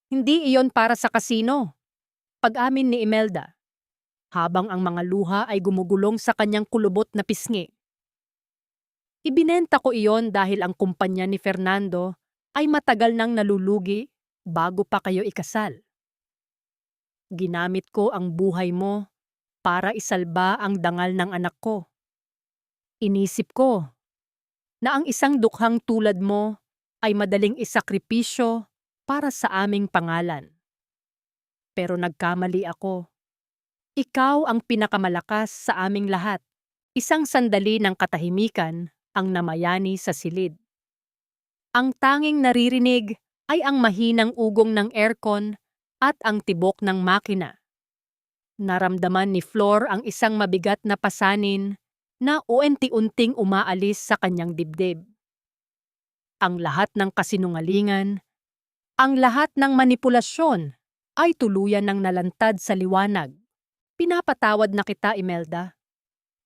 Hindi iyon para sa kasino. Pag-amin ni Imelda, habang ang mga luha ay gumugulong sa kanyang kulubot na pisngi. Ibinenta ko iyon dahil ang kumpanya ni Fernando ay matagal nang nalulugi bago pa kayo ikasal. Ginamit ko ang buhay mo para isalba ang dangal ng anak ko. Inisip ko na ang isang dukhang tulad mo ay madaling isakripisyo para sa aming pangalan. Pero nagkamali ako. Ikaw ang pinakamalakas sa aming lahat. Isang sandali ng katahimikan ang namayani sa silid. Ang tanging naririnig ay ang mahinang ugong ng aircon at ang tibok ng makina. Naramdaman ni Flor ang isang mabigat na pasanin na unti-unting umaalis sa kanyang dibdib. Ang lahat ng kasinungalingan, ang lahat ng manipulasyon ay tuluyan ng nalantad sa liwanag. Pinapatawad na kita, Imelda,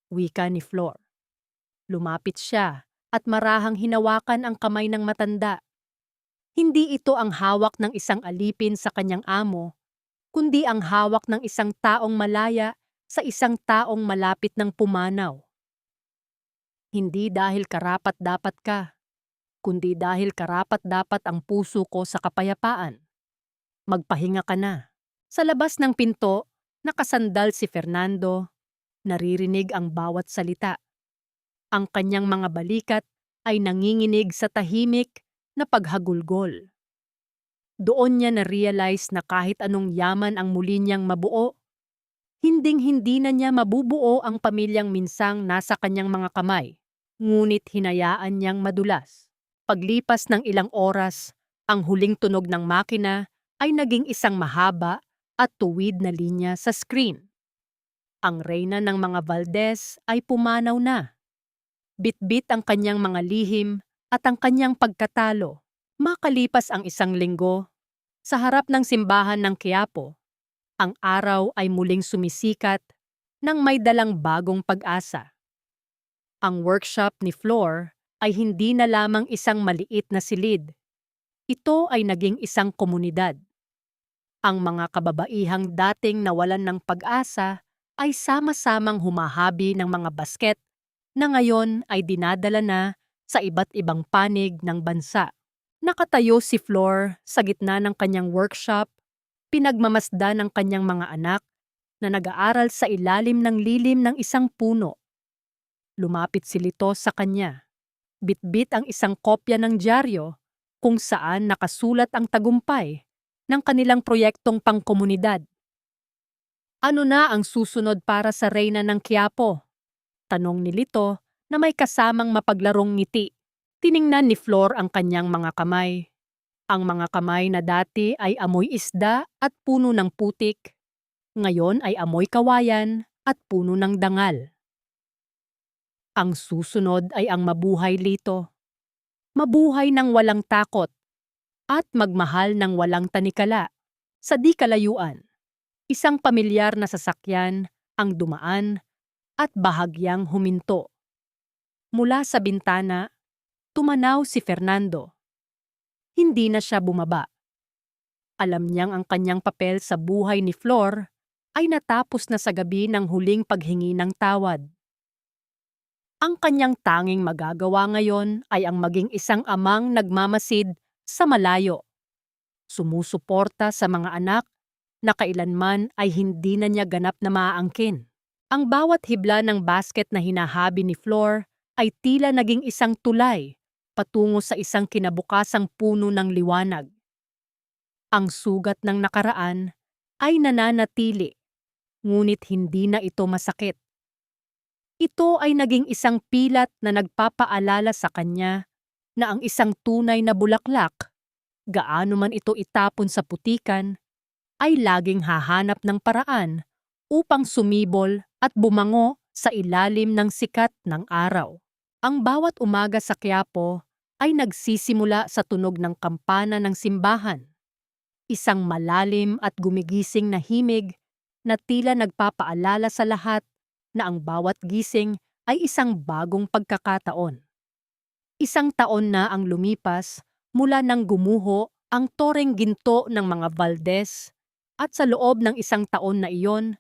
wika ni Flor. Lumapit siya at marahang hinawakan ang kamay ng matanda. Hindi ito ang hawak ng isang alipin sa kanyang amo, kundi ang hawak ng isang taong malaya sa isang taong malapit ng pumanaw. Hindi dahil karapat-dapat ka, kundi dahil karapat-dapat ang puso ko sa kapayapaan. Magpahinga ka na. Sa labas ng pinto, nakasandal si Fernando, naririnig ang bawat salita. Ang kanyang mga balikat ay nanginginig sa tahimik na paghagulgol. Doon niya na-realize na kahit anong yaman ang muli niyang mabuo, hinding-hindi na niya mabubuo ang pamilyang minsang nasa kanyang mga kamay, ngunit hinayaan niyang madulas. Paglipas ng ilang oras, ang huling tunog ng makina ay naging isang mahaba at tuwid na linya sa screen. Ang reyna ng mga Valdez ay pumanaw na. Bitbit ang kanyang mga lihim at ang kanyang pagkatalo. Makalipas ang isang linggo, sa harap ng simbahan ng Quiapo, ang araw ay muling sumisikat nang may dalang bagong pag-asa. Ang workshop ni Flor ay hindi na lamang isang maliit na silid. Ito ay naging isang komunidad. Ang mga kababaihang dating nawalan ng pag-asa ay sama-samang humahabi ng mga basket na ngayon ay dinadala na sa iba't ibang panig ng bansa. Nakatayo si Flor sa gitna ng kanyang workshop, pinagmamasda ng kanyang mga anak na nag-aaral sa ilalim ng lilim ng isang puno. Lumapit si Lito sa kanya. Bitbit ang isang kopya ng dyaryo kung saan nakasulat ang tagumpay ng kanilang proyektong pangkomunidad. Ano na ang susunod para sa reyna ng Quiapo? Tanong ni Lito na may kasamang mapaglarong ngiti. Tiningnan ni Flor ang kanyang mga kamay. Ang mga kamay na dati ay amoy isda at puno ng putik, ngayon ay amoy kawayan at puno ng dangal. Ang susunod ay ang mabuhay, Lito. Mabuhay ng walang takot at magmahal ng walang tanikala. Sa di kalayuan, isang pamilyar na sasakyan ang dumaan at bahagyang huminto. Mula sa bintana, tumanaw si Fernando. Hindi na siya bumaba. Alam niyang ang kanyang papel sa buhay ni Flor ay natapos na sa gabi ng huling paghingi ng tawad. Ang kanyang tanging magagawa ngayon ay ang maging isang amang nagmamasid sa malayo. Sumusuporta sa mga anak na kailanman ay hindi na niya ganap na maaangkin. Ang bawat hibla ng basket na hinahabi ni Flor ay tila naging isang tulay patungo sa isang kinabukasang puno ng liwanag. Ang sugat ng nakaraan ay nananatili, ngunit hindi na ito masakit. Ito ay naging isang pilat na nagpapaalala sa kanya na ang isang tunay na bulaklak, gaano man ito itapon sa putikan, ay laging hahanap ng paraan upang sumibol at bumango sa ilalim ng sikat ng araw. Ang bawat umaga sa Quiapo ay nagsisimula sa tunog ng kampana ng simbahan. Isang malalim at gumigising na himig na tila nagpapaalala sa lahat na ang bawat gising ay isang bagong pagkakataon. Isang taon na ang lumipas mula nang gumuho ang toreng ginto ng mga Valdez at sa loob ng isang taon na iyon,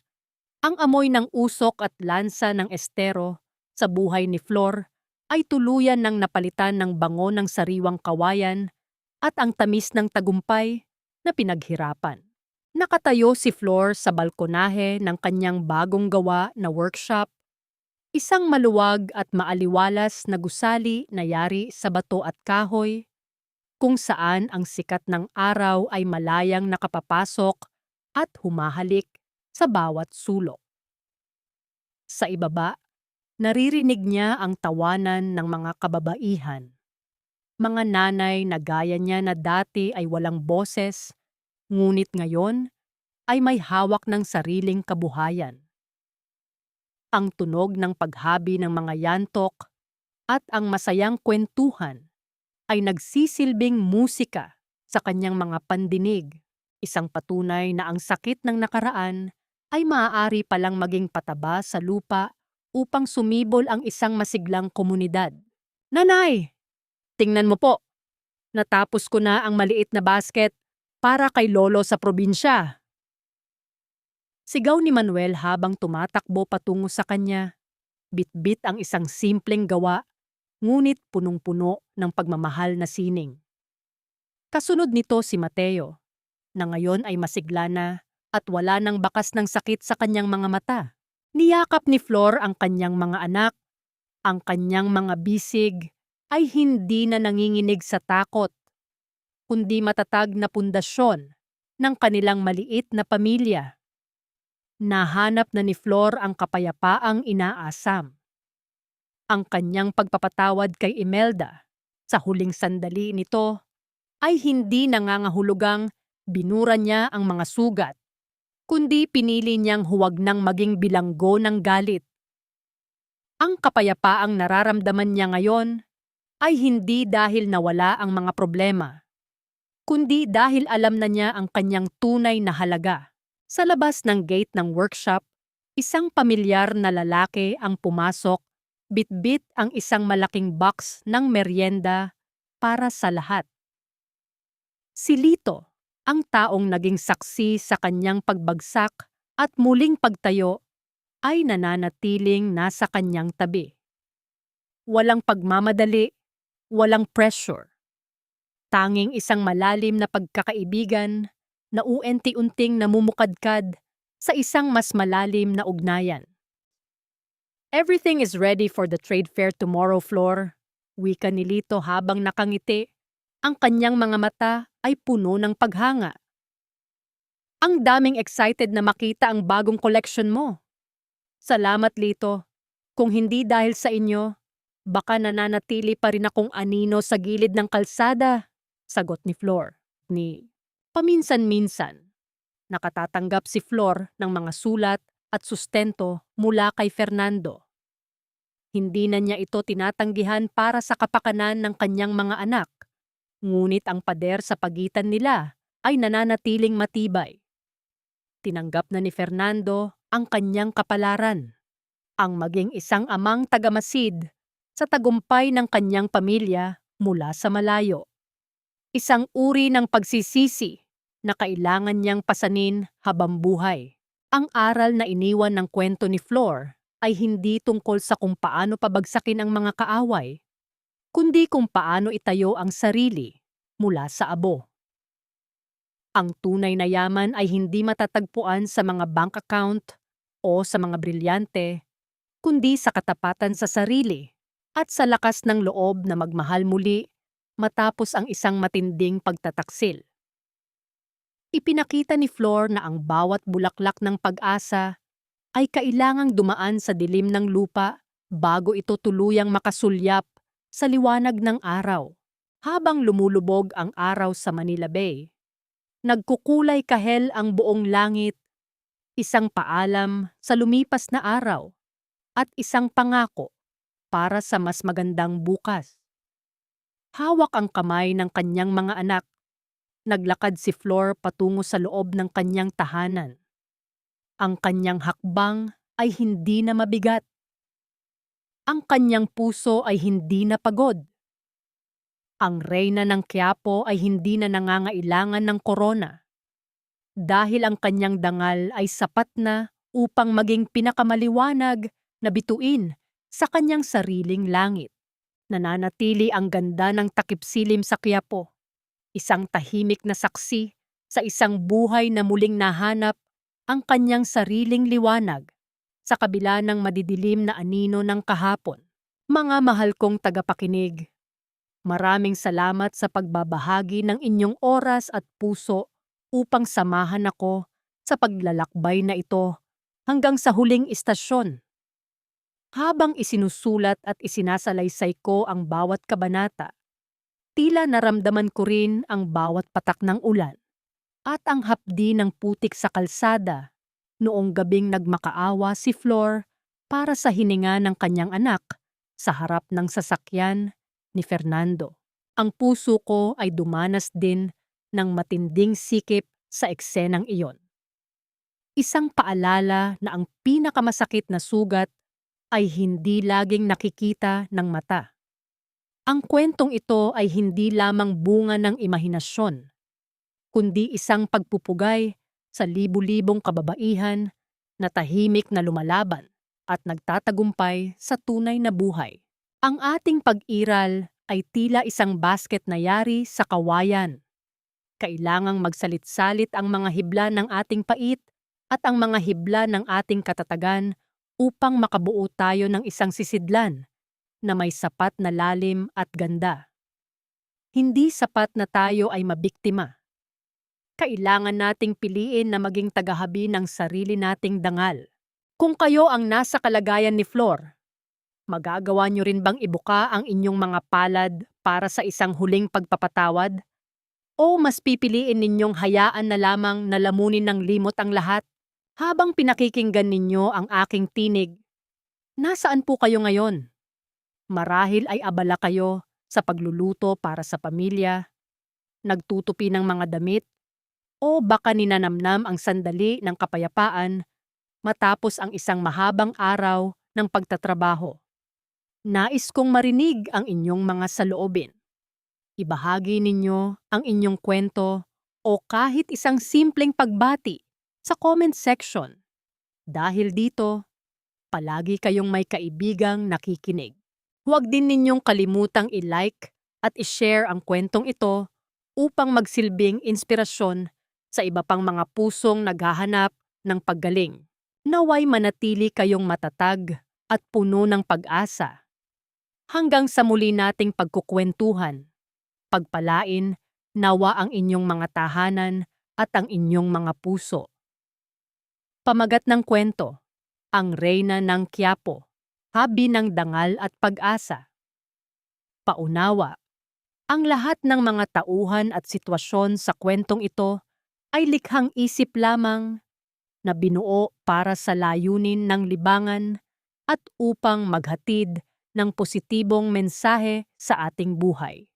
ang amoy ng usok at lansa ng estero sa buhay ni Flor ay tuluyan ng napalitan ng bango ng sariwang kawayan at ang tamis ng tagumpay na pinaghirapan. Nakatayo si Flor sa balkonahe ng kanyang bagong gawa na workshop, isang maluwag at maaliwalas na gusali na yari sa bato at kahoy, kung saan ang sikat ng araw ay malayang nakapapasok at humahalik sa bawat sulok. Sa ibaba, naririnig niya ang tawanan ng mga kababaihan. Mga nanay na gaya niya na dati ay walang boses, ngunit ngayon ay may hawak ng sariling kabuhayan. Ang tunog ng paghabi ng mga yantok at ang masayang kwentuhan ay nagsisilbing musika sa kanyang mga pandinig, isang patunay na ang sakit ng nakaraan ay maaari palang maging pataba sa lupa upang sumibol ang isang masiglang komunidad. Nanay! Tingnan mo po, natapos ko na ang maliit na basket para kay lolo sa probinsya. Sigaw ni Manuel habang tumatakbo patungo sa kanya. Bit-bit ang isang simpleng gawa, ngunit punong-puno ng pagmamahal na sining. Kasunod nito si Mateo, na ngayon ay masigla na at wala nang bakas ng sakit sa kanyang mga mata. Niyakap ni Flor ang kanyang mga anak, ang kanyang mga bisig ay hindi na nanginginig sa takot, kundi matatag na pundasyon ng kanilang maliit na pamilya. Nahanap na ni Flor ang kapayapaang inaasam. Ang kanyang pagpapatawad kay Imelda sa huling sandali nito ay hindi nangangahulugang binura niya ang mga sugat, kundi pinili niyang huwag nang maging bilanggo ng galit. Ang kapayapaang nararamdaman niya ngayon ay hindi dahil nawala ang mga problema, kundi dahil alam na niya ang kanyang tunay na halaga. Sa labas ng gate ng workshop, isang pamilyar na lalaki ang pumasok, bit-bit ang isang malaking box ng merienda para sa lahat. Si Lito, ang taong naging saksi sa kanyang pagbagsak at muling pagtayo, ay nananatiling nasa kanyang tabi. Walang pagmamadali, walang pressure. Tanging isang malalim na pagkakaibigan na unti-unting namumukadkad sa isang mas malalim na ugnayan. Everything is ready for the trade fair tomorrow, Flor. Wika ni Lito habang nakangiti. Ang kanyang mga mata ay puno ng paghanga. Ang daming excited na makita ang bagong collection mo. Salamat, Lito. Kung hindi dahil sa inyo, baka nananatili pa rin akong anino sa gilid ng kalsada, sagot ni Flor. Paminsan-minsan, nakatatanggap si Flor ng mga sulat at sustento mula kay Fernando. Hindi na niya ito tinatanggihan para sa kapakanan ng kanyang mga anak, ngunit ang pader sa pagitan nila ay nananatiling matibay. Tinanggap na ni Fernando ang kanyang kapalaran, ang maging isang amang tagamasid sa tagumpay ng kanyang pamilya mula sa malayo. Isang uri ng pagsisisi na kailangan niyang pasanin habang buhay. Ang aral na iniwan ng kwento ni Flor ay hindi tungkol sa kung paano pabagsakin ang mga kaaway, kundi kung paano itayo ang sarili mula sa abo. Ang tunay na yaman ay hindi matatagpuan sa mga bank account o sa mga brilyante, kundi sa katapatan sa sarili at sa lakas ng loob na magmahal muli matapos ang isang matinding pagtataksil. Ipinakita ni Flor na ang bawat bulaklak ng pag-asa ay kailangang dumaan sa dilim ng lupa bago ito tuluyang makasulyap sa liwanag ng araw. Habang lumulubog ang araw sa Manila Bay, nagkukulay kahel ang buong langit, isang paalam sa lumipas na araw at isang pangako para sa mas magandang bukas. Hawak ang kamay ng kanyang mga anak. Naglakad si Flor patungo sa loob ng kanyang tahanan. Ang kanyang hakbang ay hindi na mabigat. Ang kanyang puso ay hindi na pagod. Ang reyna ng Quiapo ay hindi na nangangailangan ng korona dahil ang kanyang dangal ay sapat na upang maging pinakamaliwanag na bituin sa kanyang sariling langit. Nananatili ang ganda ng takipsilim sa Quiapo, isang tahimik na saksi sa isang buhay na muling nahanap ang kanyang sariling liwanag sa kabila ng madidilim na anino ng kahapon. Mga mahal kong tagapakinig, maraming salamat sa pagbabahagi ng inyong oras at puso upang samahan ako sa paglalakbay na ito hanggang sa huling istasyon. Habang isinusulat at isinasalaysay ko ang bawat kabanata, tila naramdaman ko rin ang bawat patak ng ulan at ang hapdi ng putik sa kalsada noong gabing nagmakaawa si Flor para sa hininga ng kanyang anak sa harap ng sasakyan ni Fernando. Ang puso ko ay dumanas din ng matinding sikip sa eksenang iyon. Isang paalala na ang pinakamasakit na sugat ay hindi laging nakikita ng mata. Ang kwentong ito ay hindi lamang bunga ng imahinasyon, kundi isang pagpupugay sa libu-libong kababaihan na tahimik na lumalaban at nagtatagumpay sa tunay na buhay. Ang ating pag-iral ay tila isang basket na yari sa kawayan. Kailangang magsalit-salit ang mga hibla ng ating pait at ang mga hibla ng ating katatagan upang makabuo tayo ng isang sisidlan na may sapat na lalim at ganda. Hindi sapat na tayo ay mabiktima. Kailangan nating piliin na maging tagahabi ng sarili nating dangal. Kung kayo ang nasa kalagayan ni Flor, magagawa niyo rin bang ibuka ang inyong mga palad para sa isang huling pagpapatawad? O mas pipiliin ninyong hayaan na lamang na lamunin ng limot ang lahat? Habang pinakikinggan ninyo ang aking tinig, nasaan po kayo ngayon? Marahil ay abala kayo sa pagluluto para sa pamilya, nagtutupi ng mga damit, o baka ninanamnam ang sandali ng kapayapaan matapos ang isang mahabang araw ng pagtatrabaho. Nais kong marinig ang inyong mga saloobin. Ibahagi ninyo ang inyong kwento o kahit isang simpleng pagbati sa comment section. Dahil dito, palagi kayong may kaibigang nakikinig. Huwag din ninyong kalimutang i-like at i-share ang kwentong ito upang magsilbing inspirasyon sa iba pang mga pusong naghahanap ng paggaling. Naway manatili kayong matatag at puno ng pag-asa. Hanggang sa muli nating pagkukwentuhan, pagpalain nawa ang inyong mga tahanan at ang inyong mga puso. Pamagat ng kwento, ang Reyna ng Quiapo, habi ng dangal at pag-asa. Paunawa, ang lahat ng mga tauhan at sitwasyon sa kwentong ito ay likhang isip lamang na binuo para sa layunin ng libangan at upang maghatid ng positibong mensahe sa ating buhay.